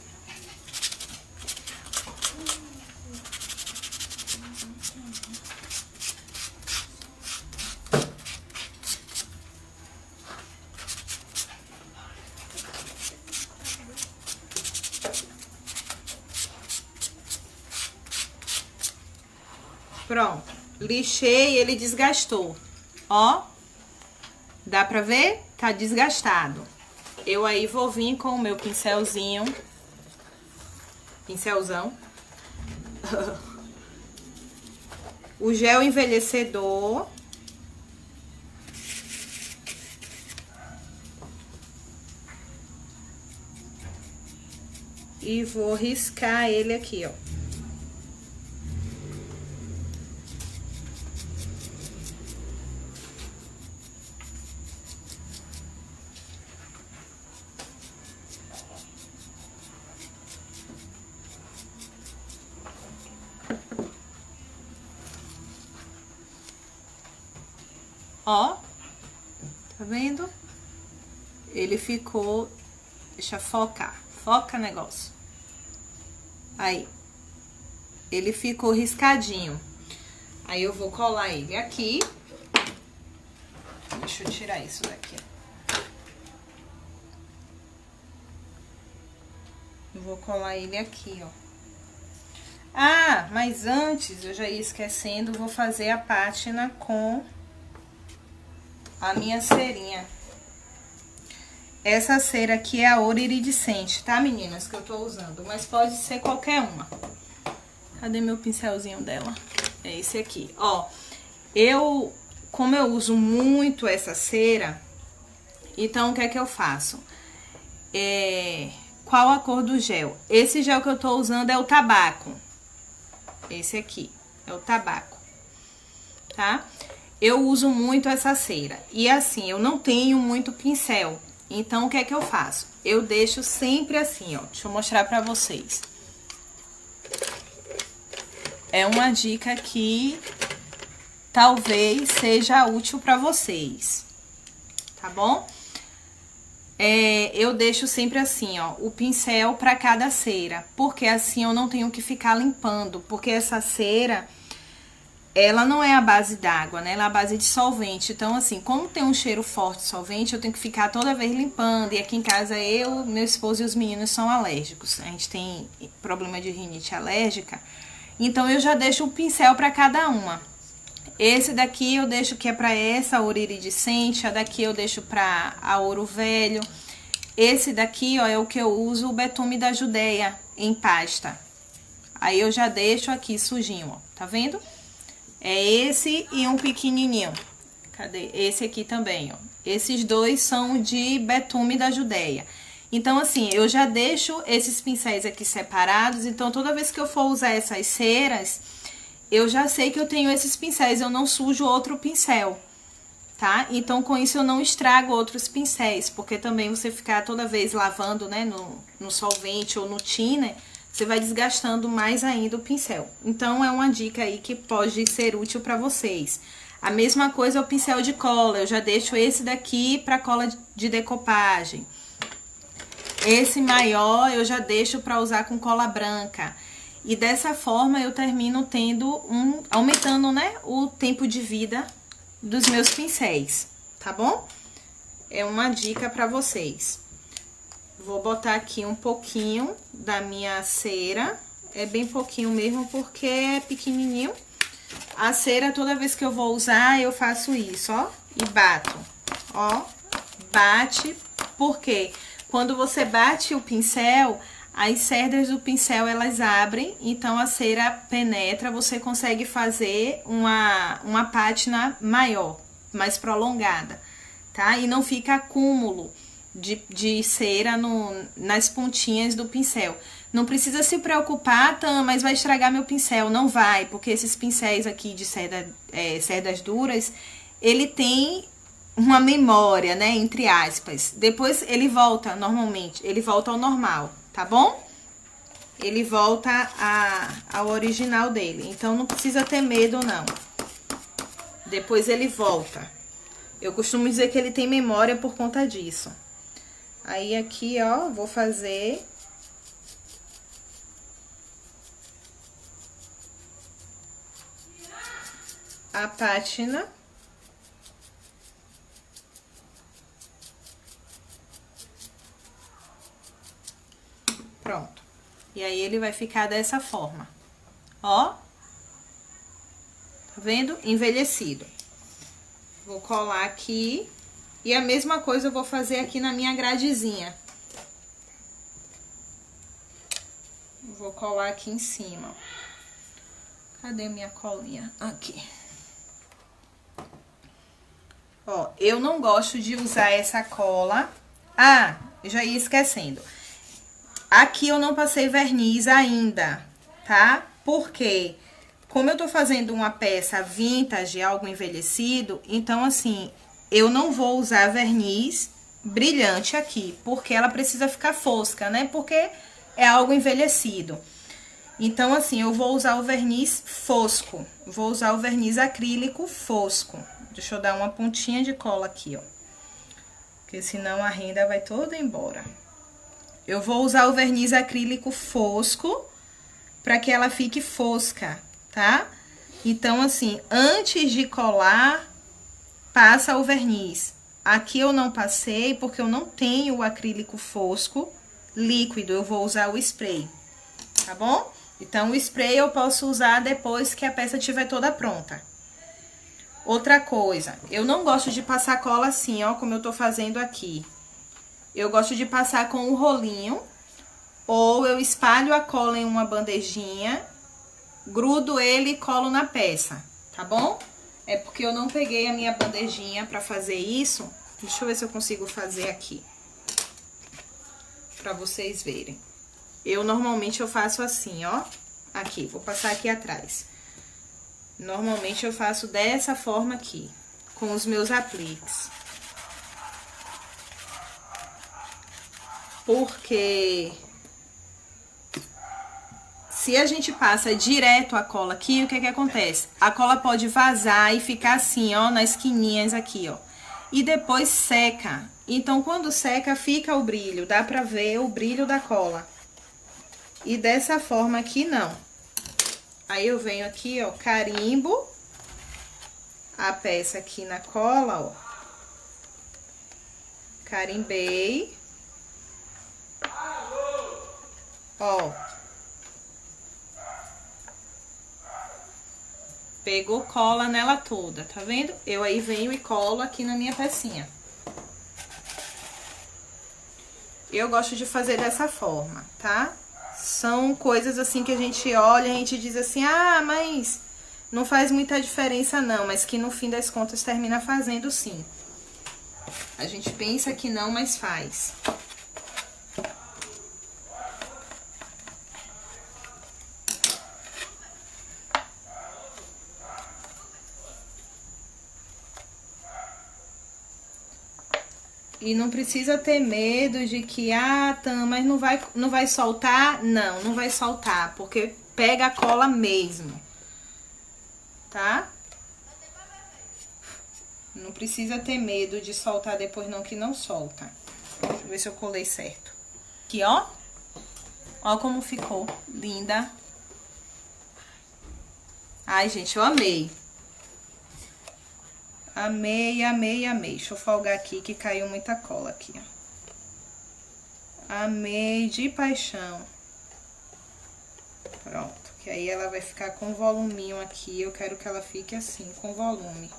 A: Pronto, lixei, ele desgastou, ó, dá pra ver? Tá desgastado. Eu aí vou vir com o meu pincelzinho, pincelzão, o gel envelhecedor, e vou riscar ele aqui, ó. Ó, tá vendo? Ele ficou... Deixa focar. Foca negócio. Aí, ele ficou riscadinho. Aí eu vou colar ele aqui. Deixa eu tirar isso daqui. Eu vou colar ele aqui, ó. Ah, mas antes, eu já ia esquecendo, vou fazer a pátina com a minha cerinha. Essa cera aqui é a ouro iridescente, tá, meninas? Que eu tô usando, mas pode ser qualquer uma. Cadê meu pincelzinho dela? É esse aqui, ó. Como eu uso muito essa cera, então o que é que eu faço? Qual a cor do gel? Esse gel que eu tô usando é o tabaco. Esse aqui é o tabaco, tá? Eu uso muito essa cera. E assim, eu não tenho muito pincel. Então, o que é que eu faço? Eu deixo sempre assim, ó. Deixa eu mostrar pra vocês. É uma dica que talvez seja útil pra vocês, tá bom? Eu deixo sempre assim, ó, o pincel pra cada cera, porque assim eu não tenho que ficar limpando, porque essa cera, ela não é a base d'água, né? Ela é a base de solvente. Então, assim, como tem um cheiro forte de solvente, eu tenho que ficar toda vez limpando. E aqui em casa meu esposo e os meninos são alérgicos. A gente tem problema de rinite alérgica. Então, eu já deixo o pincel pra cada uma. Esse daqui eu deixo que é pra essa ouro iridescente, a daqui eu deixo pra a ouro velho. Esse daqui, ó, é o que eu uso, o betume da Judeia em pasta. Aí eu já deixo aqui sujinho, ó, tá vendo? É esse e um pequenininho. Cadê? Esse aqui também, ó. Esses dois são de betume da Judeia. Então, assim, eu já deixo esses pincéis aqui separados. Então, toda vez que eu for usar essas ceras, eu já sei que eu tenho esses pincéis, eu não sujo outro pincel, tá? Então, com isso eu não estrago outros pincéis, porque também você ficar toda vez lavando, né, no solvente ou no thinner, você vai desgastando mais ainda o pincel. Então, é uma dica aí que pode ser útil pra vocês. A mesma coisa é o pincel de cola, eu já deixo esse daqui pra cola de decopagem. Esse maior eu já deixo pra usar com cola branca. E dessa forma eu termino aumentando, né, o tempo de vida dos meus pincéis, tá bom? É uma dica pra vocês. Vou botar aqui um pouquinho da minha cera, é bem pouquinho mesmo porque é pequenininho. A cera, toda vez que eu vou usar, eu faço isso, ó, e bato, ó, bate, porque quando você bate o pincel, as cerdas do pincel, elas abrem, então a cera penetra, você consegue fazer uma pátina maior, mais prolongada, tá? E não fica acúmulo de cera nas pontinhas do pincel. Não precisa se preocupar, mas vai estragar meu pincel. Não vai, porque esses pincéis aqui de cerdas duras, ele tem uma memória, né, entre aspas. Depois ele volta normalmente, ele volta ao normal, tá bom? Ele volta ao original dele. Então, não precisa ter medo, não. Depois ele volta. Eu costumo dizer que ele tem memória por conta disso. Aí, aqui, ó, vou fazer a pátina. Pronto. E aí, ele vai ficar dessa forma. Ó. Tá vendo? Envelhecido. Vou colar aqui. E a mesma coisa eu vou fazer aqui na minha gradezinha. Vou colar aqui em cima. Cadê minha colinha? Aqui. Ó, eu não gosto de usar essa cola. Ah, já ia esquecendo. Aqui eu não passei verniz ainda, tá? Porque, como eu tô fazendo uma peça vintage, algo envelhecido, então, assim, eu não vou usar verniz brilhante aqui, porque ela precisa ficar fosca, né? Porque é algo envelhecido. Então, assim, eu vou usar o verniz fosco. Vou usar o verniz acrílico fosco. Deixa eu dar uma pontinha de cola aqui, ó. Porque senão a renda vai toda embora. Eu vou usar o verniz acrílico fosco para que ela fique fosca, tá? Então, assim, antes de colar, passa o verniz. Aqui eu não passei porque eu não tenho o acrílico fosco líquido, eu vou usar o spray, tá bom? Então, o spray eu posso usar depois que a peça estiver toda pronta. Outra coisa, eu não gosto de passar cola assim, ó, como eu tô fazendo aqui. Eu gosto de passar com um rolinho, ou eu espalho a cola em uma bandejinha, grudo ele e colo na peça, tá bom? É porque eu não peguei a minha bandejinha pra fazer isso. Deixa eu ver se eu consigo fazer aqui, pra vocês verem. Normalmente eu faço assim, ó. Aqui, vou passar aqui atrás. Normalmente eu faço dessa forma aqui, com os meus apliques. Porque se a gente passa direto a cola aqui, o que que acontece? A cola pode vazar e ficar assim, ó, nas esquininhas aqui, ó. E depois seca. Então, quando seca, fica o brilho. Dá pra ver o brilho da cola. E dessa forma aqui, não. Aí, eu venho aqui, ó, carimbo a peça aqui na cola, ó. Carimbei. Ó. Pegou cola nela toda, tá vendo? Eu aí venho e colo aqui na minha pecinha. Eu gosto de fazer dessa forma, tá? São coisas assim que a gente olha e a gente diz assim, ah, mas não faz muita diferença não, mas que no fim das contas termina fazendo sim. A gente pensa que não, mas faz. E não precisa ter medo de que, ah, Tam, mas não vai soltar? Não, não vai soltar, porque pega a cola mesmo, tá? Não precisa ter medo de soltar depois não, que não solta. Deixa eu ver se eu colei certo. Aqui, ó. Ó como ficou, linda. Ai, gente, eu amei. Amei, amei, amei. Deixa eu folgar aqui, que caiu muita cola aqui, ó. Amei de paixão. Pronto, que aí ela vai ficar com voluminho aqui. Eu quero que ela fique assim, com volume.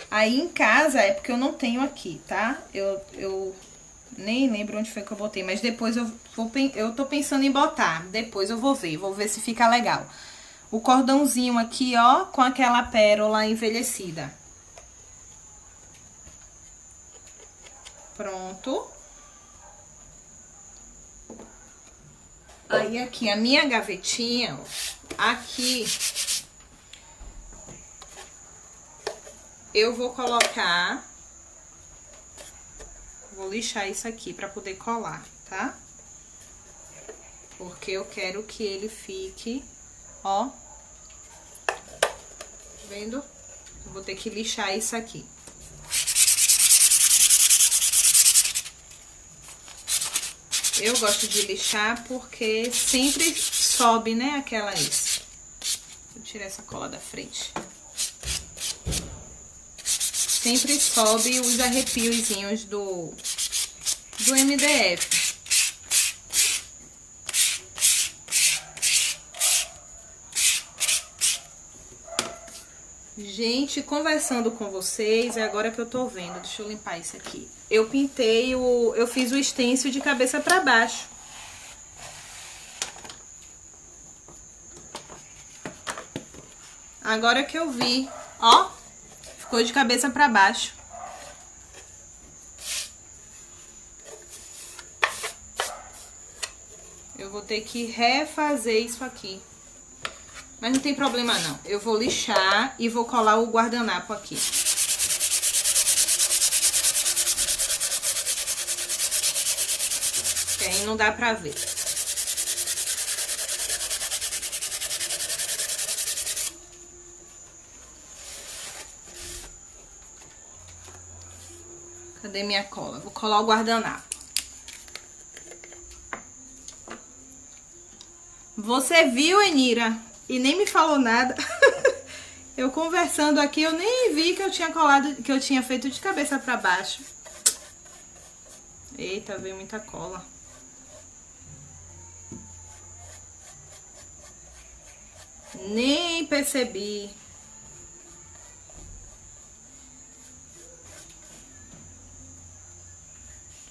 A: Aí, em casa, é porque eu não tenho aqui, tá? Eu nem lembro onde foi que eu botei, mas depois eu tô pensando em botar. Depois eu vou ver se fica legal. O cordãozinho aqui, ó, com aquela pérola envelhecida. Pronto. Aí, aqui, a minha gavetinha, ó, aqui, eu vou colocar, vou lixar isso aqui pra poder colar, tá? Porque eu quero que ele fique, ó, vendo? Eu vou ter que lixar isso aqui. Eu gosto de lixar porque sempre sobe, né, aquelas... Vou tirar essa cola da frente. Sempre sobe os arrepiozinhos do MDF. Gente, conversando com vocês, é agora que eu tô vendo. Deixa eu limpar isso aqui. Eu pintei eu fiz o stencil de cabeça pra baixo. Agora que eu vi, ó, ficou de cabeça pra baixo. Eu vou ter que refazer isso aqui. Mas não tem problema não. Eu vou lixar e vou colar o guardanapo aqui. Que aí não dá pra ver. Cadê minha cola? Vou colar o guardanapo. Você viu, Enira, e nem me falou nada. Eu conversando aqui, eu nem vi que eu tinha colado, que eu tinha feito de cabeça pra baixo. Eita, veio muita cola. Nem percebi.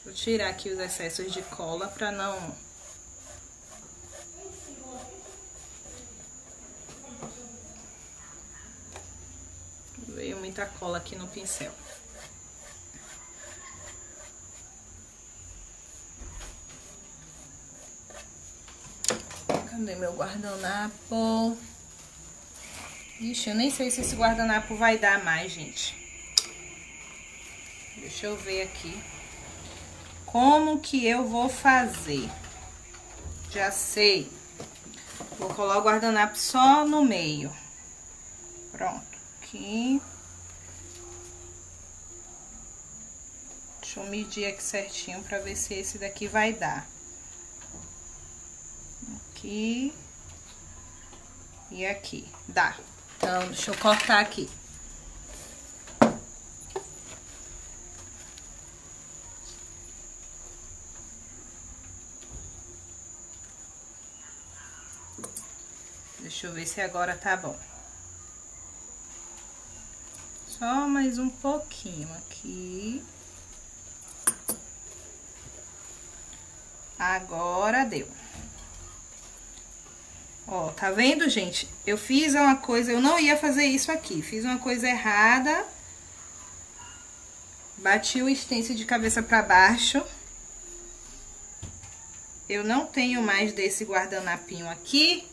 A: Vou tirar aqui os excessos de cola pra não... Veio muita cola aqui no pincel. Cadê meu guardanapo? Ixi, eu nem sei se esse guardanapo vai dar mais, gente. Deixa eu ver aqui. Como que eu vou fazer? Já sei. Vou colar o guardanapo só no meio. Pronto. Aqui. Deixa eu medir aqui certinho pra ver se esse daqui vai dar. Aqui. E aqui. Dá. Então, deixa eu cortar aqui. Deixa eu ver se agora tá bom. Só mais um pouquinho aqui. Agora deu. Ó, tá vendo, gente? Eu fiz uma coisa, eu não ia fazer isso aqui. Fiz uma coisa errada. Bati o stencil de cabeça pra baixo. Eu não tenho mais desse guardanapinho aqui.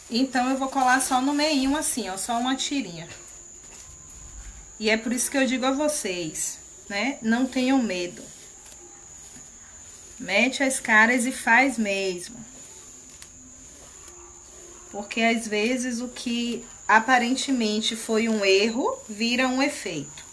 A: Então, eu vou colar só no meinho assim, ó. Só uma tirinha. E é por isso que eu digo a vocês, né? Não tenham medo. Mete as caras e faz mesmo. Porque às vezes o que aparentemente foi um erro, vira um efeito.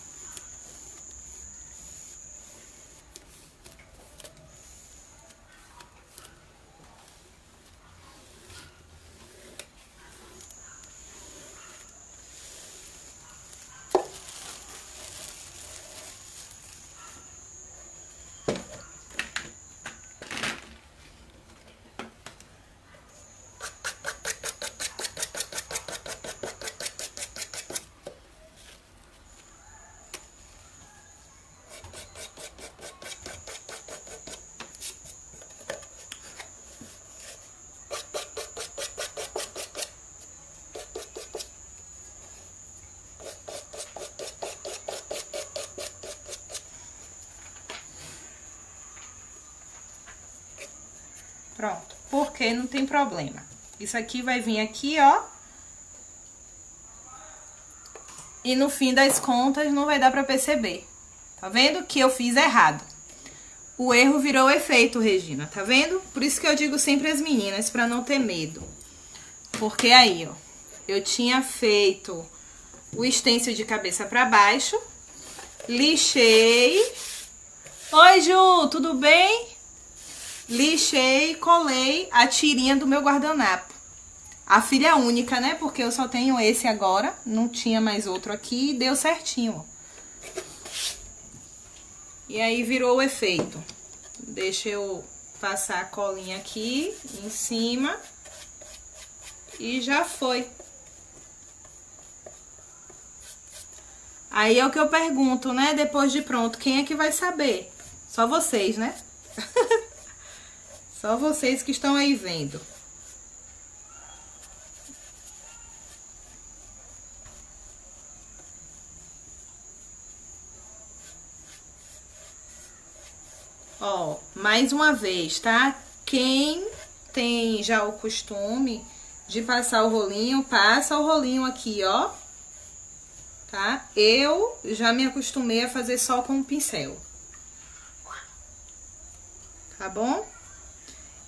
A: Pronto, porque não tem problema. Isso aqui vai vir aqui, ó. E no fim das contas não vai dar pra perceber. Tá vendo que eu fiz errado? O erro virou efeito, Regina, tá vendo? Por isso que eu digo sempre às meninas, pra não ter medo. Porque aí, ó, eu tinha feito o stencil de cabeça pra baixo, lixei. Oi, Ju, tudo bem? Lixei e colei a tirinha do meu guardanapo. A filha única, né? Porque eu só tenho esse agora. Não tinha mais outro aqui e deu certinho. E aí virou o efeito. Deixa eu passar a colinha aqui em cima. E já foi. Aí é o que eu pergunto, né? Depois de pronto, quem é que vai saber? Só vocês, né? Só vocês que estão aí vendo. Ó, mais uma vez, tá? Quem tem já o costume de passar o rolinho, passa o rolinho aqui, ó. Tá? Eu já me acostumei a fazer só com o pincel. Tá bom?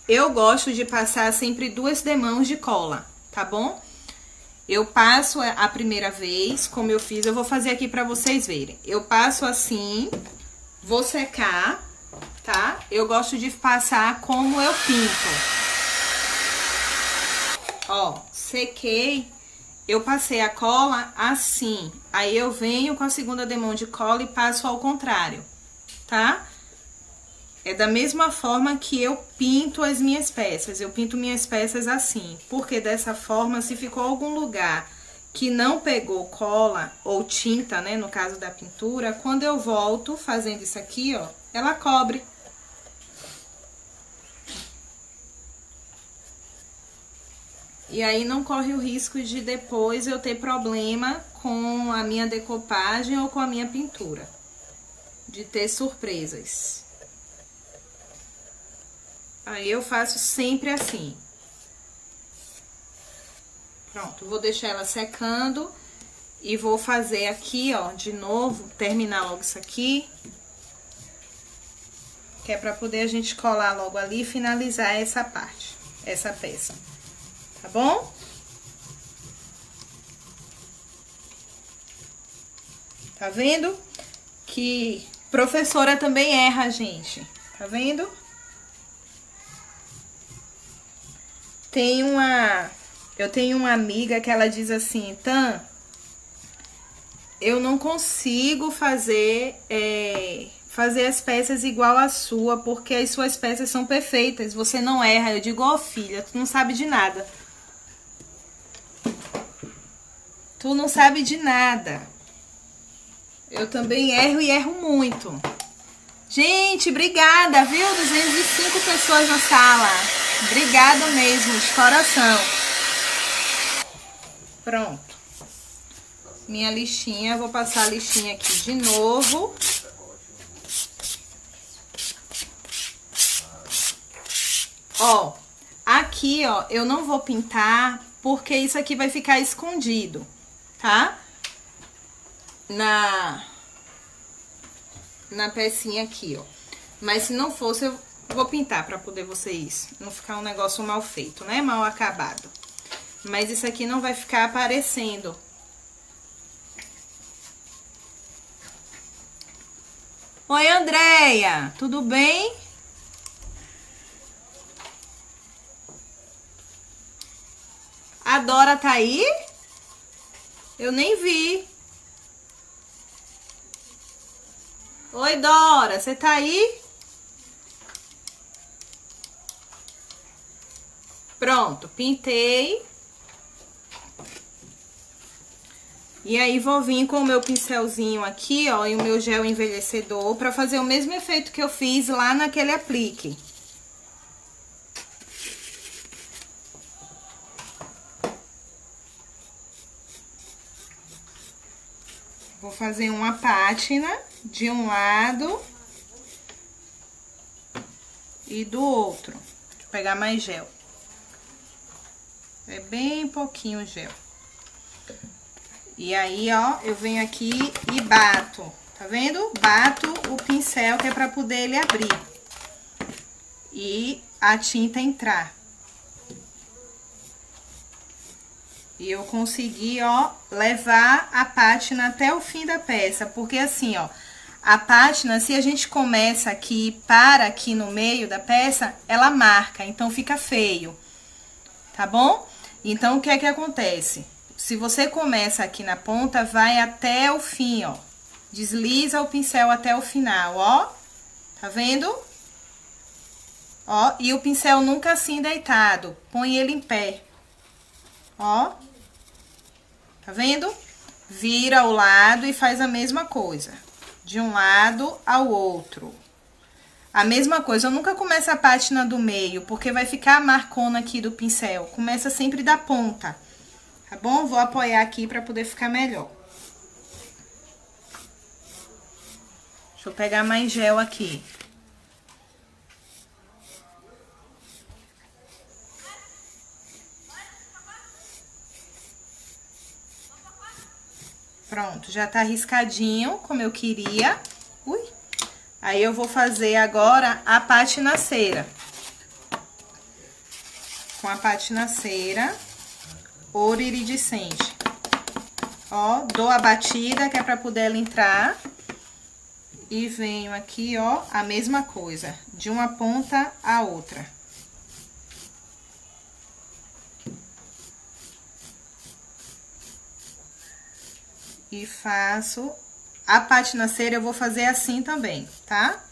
A: Eu gosto de passar sempre 2 demãos de cola, tá bom? Eu passo a primeira vez, como eu fiz, eu vou fazer aqui pra vocês verem. Eu passo assim, vou secar, tá? Eu gosto de passar como eu pinto. Ó, sequei, eu passei a cola assim. Aí eu venho com a segunda demão de cola e passo ao contrário, tá? É da mesma forma que eu pinto as minhas peças. Eu pinto minhas peças assim, porque dessa forma, se ficou algum lugar que não pegou cola ou tinta, né, no caso da pintura, quando eu volto fazendo isso aqui, ó, ela cobre. E aí não corre o risco de depois eu ter problema com a minha decopagem ou com a minha pintura. De ter surpresas. Aí eu faço sempre assim. Pronto, vou deixar ela secando e vou fazer aqui, ó, de novo, terminar logo isso aqui. Que é pra poder a gente colar logo ali e finalizar essa parte, essa peça. Tá bom? Tá vendo? Que professora também erra, gente. Tá vendo? Eu tenho uma amiga que ela diz assim, Tan, eu não consigo fazer as peças igual a sua, porque as suas peças são perfeitas, você não erra. Eu digo, ó, filha, tu não sabe de nada. Tu não sabe de nada. Eu também erro e erro muito. Gente, obrigada, viu? 205 pessoas na sala. Obrigada mesmo, de coração. Pronto. Minha lixinha, vou passar a lixinha aqui de novo. Ó, aqui, ó, eu não vou pintar, porque isso aqui vai ficar escondido, tá? Na pecinha aqui, ó. Mas se não fosse, eu vou pintar pra poder vocês não ficar um negócio mal feito, né? Mal acabado. Mas isso aqui não vai ficar aparecendo. Oi, Andréia, tudo bem? A Dora tá aí? Eu nem vi. Oi, Dora, você tá aí? Pronto, pintei. E aí, vou vir com o meu pincelzinho aqui, ó, e o meu gel envelhecedor pra fazer o mesmo efeito que eu fiz lá naquele aplique. Vou fazer uma pátina de um lado e do outro. Deixa eu pegar mais gel. É bem pouquinho gel. E aí, ó, eu venho aqui e bato. Tá vendo? Bato o pincel, que é pra poder ele abrir. E a tinta entrar. E eu consegui, ó, levar a pátina até o fim da peça. Porque assim, ó, a pátina, se a gente começa aqui e para aqui no meio da peça, ela marca, então fica feio. Tá bom? Então, o que é que acontece? Se você começa aqui na ponta, vai até o fim, ó. Desliza o pincel até o final, ó. Tá vendo? Ó, e o pincel nunca assim deitado. Põe ele em pé. Ó. Tá vendo? Vira o lado e faz a mesma coisa. De um lado ao outro. A mesma coisa, eu nunca começo a pátina do meio, porque vai ficar a marcona aqui do pincel. Começa sempre da ponta. Tá bom? Vou apoiar aqui pra poder ficar melhor. Deixa eu pegar mais gel aqui. Pronto, já tá riscadinho, como eu queria. Ui! Aí, eu vou fazer agora a patinaceira. Com a patinaceira ouro iridescente. Ó, dou a batida, que é pra poder ela entrar. E venho aqui, ó, a mesma coisa, de uma ponta à outra. e faço a patinaceira, eu vou fazer assim também, tá?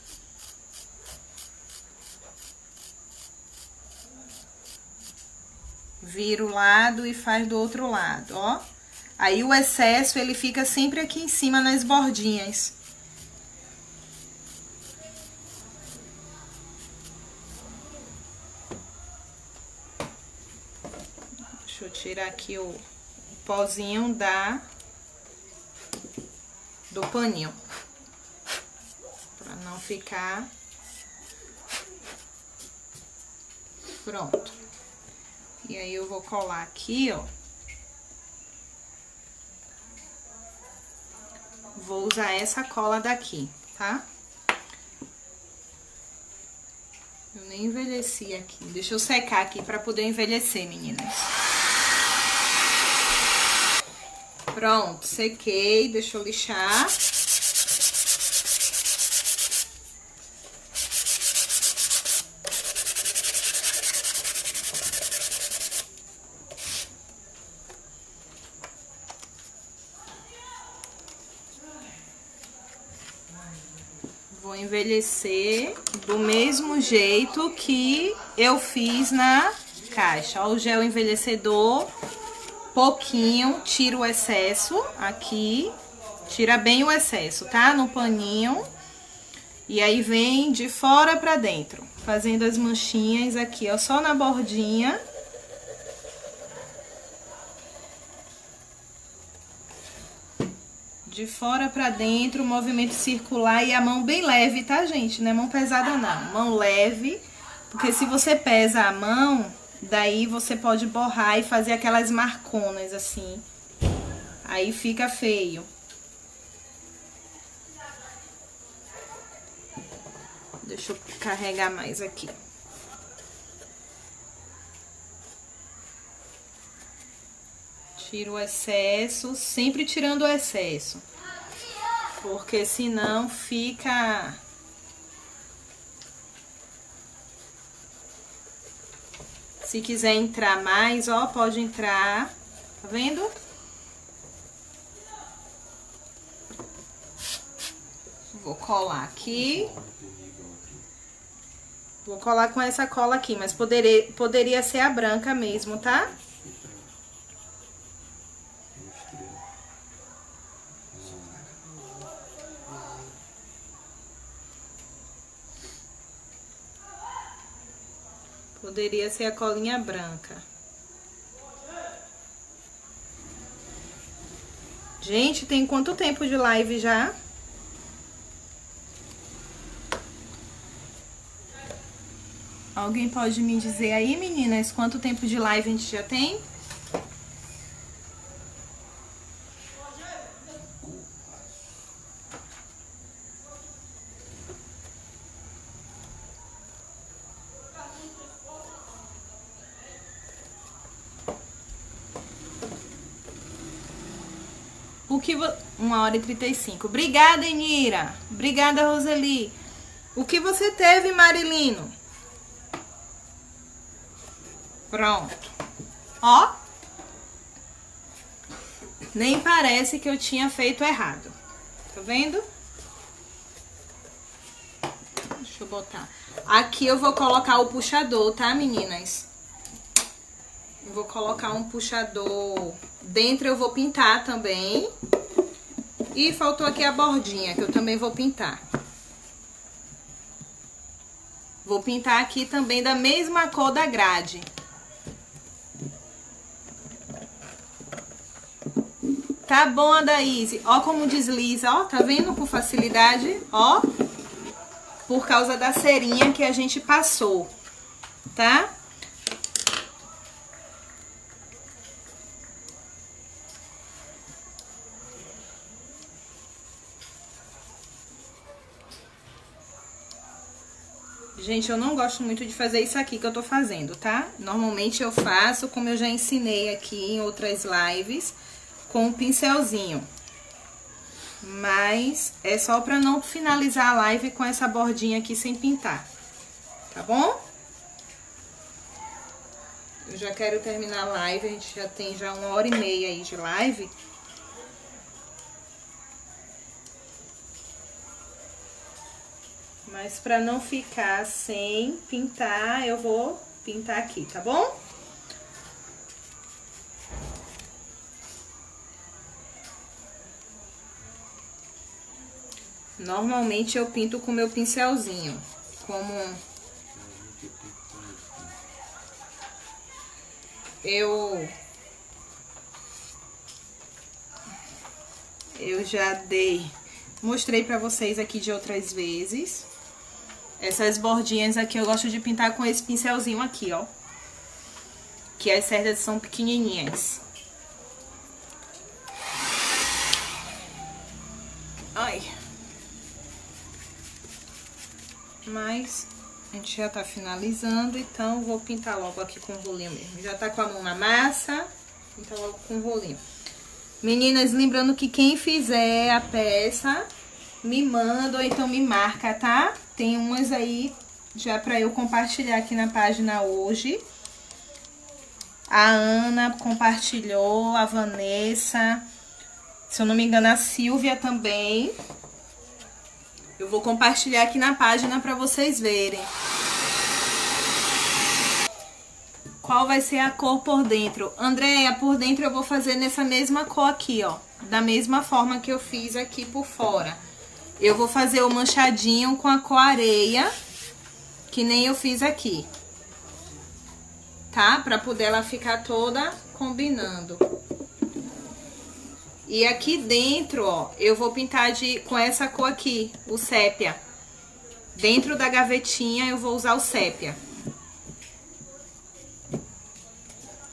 A: Vira o lado e faz do outro lado, ó. Aí o excesso, ele fica sempre aqui em cima nas bordinhas. Deixa eu tirar aqui o pozinho do paninho. Pra não ficar... Pronto. E aí, eu vou colar aqui, ó. Vou usar essa cola daqui, tá? Eu nem envelheci aqui. Deixa eu secar aqui pra poder envelhecer, meninas. Pronto, sequei. Deixa eu lixar. Vou envelhecer do mesmo jeito que eu fiz na caixa. Ó, o gel envelhecedor, pouquinho, tira o excesso aqui, tira bem o excesso, tá? No paninho. E aí vem de fora pra dentro, fazendo as manchinhas aqui, ó, só na bordinha. De fora pra dentro, movimento circular e a mão bem leve, tá, gente? Não é mão pesada, não. Mão leve, porque se você pesa a mão, daí você pode borrar e fazer aquelas marconas, assim. Aí fica feio. Deixa eu carregar mais aqui. Tiro o excesso, sempre tirando o excesso. Porque senão fica... Se quiser entrar mais, ó, pode entrar. Tá vendo? Vou colar aqui. Vou colar com essa cola aqui, mas poderia ser a branca mesmo, tá? Poderia ser a colinha branca. Gente, tem quanto tempo de live já? Alguém pode me dizer aí, meninas, quanto tempo de live a gente já tem? O que 1h35. Obrigada, Enira. Obrigada, Roseli. O que você teve, Marilino? Pronto. Ó. Nem parece que eu tinha feito errado. Tá vendo? Deixa eu botar. Aqui eu vou colocar o puxador, tá, meninas? Eu vou colocar um puxador. Dentro eu vou pintar também. E faltou aqui a bordinha, que eu também vou pintar. Vou pintar aqui também da mesma cor da grade. Tá bom, Adaíse. Ó como desliza, ó. Tá vendo com facilidade? Ó. Por causa da cerinha que a gente passou, tá? Gente, eu não gosto muito de fazer isso aqui que eu tô fazendo, tá? Normalmente eu faço, como eu já ensinei aqui em outras lives, com um pincelzinho. Mas é só pra não finalizar a live com essa bordinha aqui sem pintar, tá bom? Eu já quero terminar a live, a gente já tem 1h30 aí de live. Mas pra não ficar sem pintar, eu vou pintar aqui, tá bom? Normalmente eu pinto com meu pincelzinho, como eu já mostrei pra vocês aqui de outras vezes. Essas bordinhas aqui eu gosto de pintar com esse pincelzinho aqui, ó. Que as cerdas são pequenininhas. Ai. Mas a gente já tá finalizando, então eu vou pintar logo aqui com o rolinho mesmo. Já tá com a mão na massa, pinta logo com o rolinho. Meninas, lembrando que quem fizer a peça, me manda ou então me marca, tá? Tem umas aí já pra eu compartilhar aqui na página hoje. A Ana compartilhou, a Vanessa, se eu não me engano a Silvia também. Eu vou compartilhar aqui na página pra vocês verem. Qual vai ser a cor por dentro? Andréia, por dentro eu vou fazer nessa mesma cor aqui, ó. Da mesma forma que eu fiz aqui por fora. Eu vou fazer o manchadinho com a cor areia, que nem eu fiz aqui. Tá? Pra poder ela ficar toda combinando. E aqui dentro, ó, eu vou pintar com essa cor aqui, o sépia. Dentro da gavetinha eu vou usar o sépia.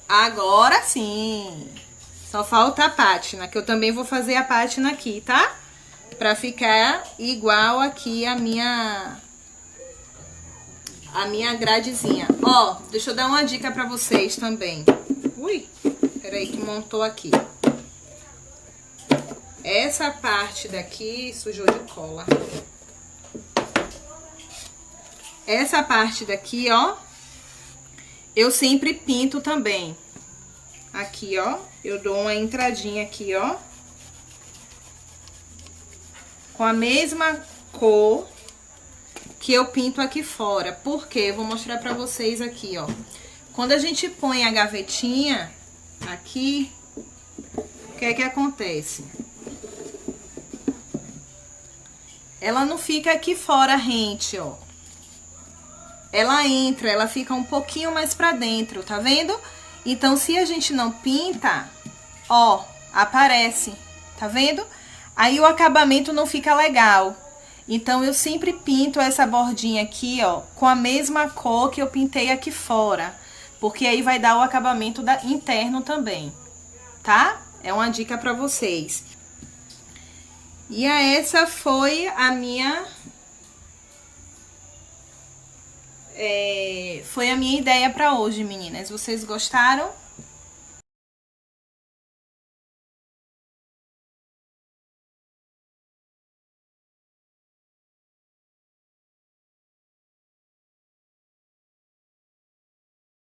A: Agora sim! Só falta a pátina, que eu também vou fazer a pátina aqui, tá? Pra ficar igual aqui a minha gradezinha. Ó, deixa eu dar uma dica pra vocês também. Ui, peraí que montou aqui. Essa parte daqui sujou de cola. Essa parte daqui, ó, eu sempre pinto também. Aqui, ó, eu dou uma entradinha aqui, ó. Com a mesma cor que eu pinto aqui fora. Por quê? Eu vou mostrar pra vocês aqui, ó. Quando a gente põe a gavetinha aqui, o que é que acontece? Ela não fica aqui fora rente, ó. Ela entra, ela fica um pouquinho mais pra dentro, tá vendo? Então, se a gente não pinta, ó, aparece, tá vendo? Aí o acabamento não fica legal. Então, eu sempre pinto essa bordinha aqui, ó, com a mesma cor que eu pintei aqui fora. Porque aí vai dar o acabamento interno também, tá? É uma dica pra vocês. E essa foi a minha... foi a minha ideia pra hoje, meninas. Vocês gostaram?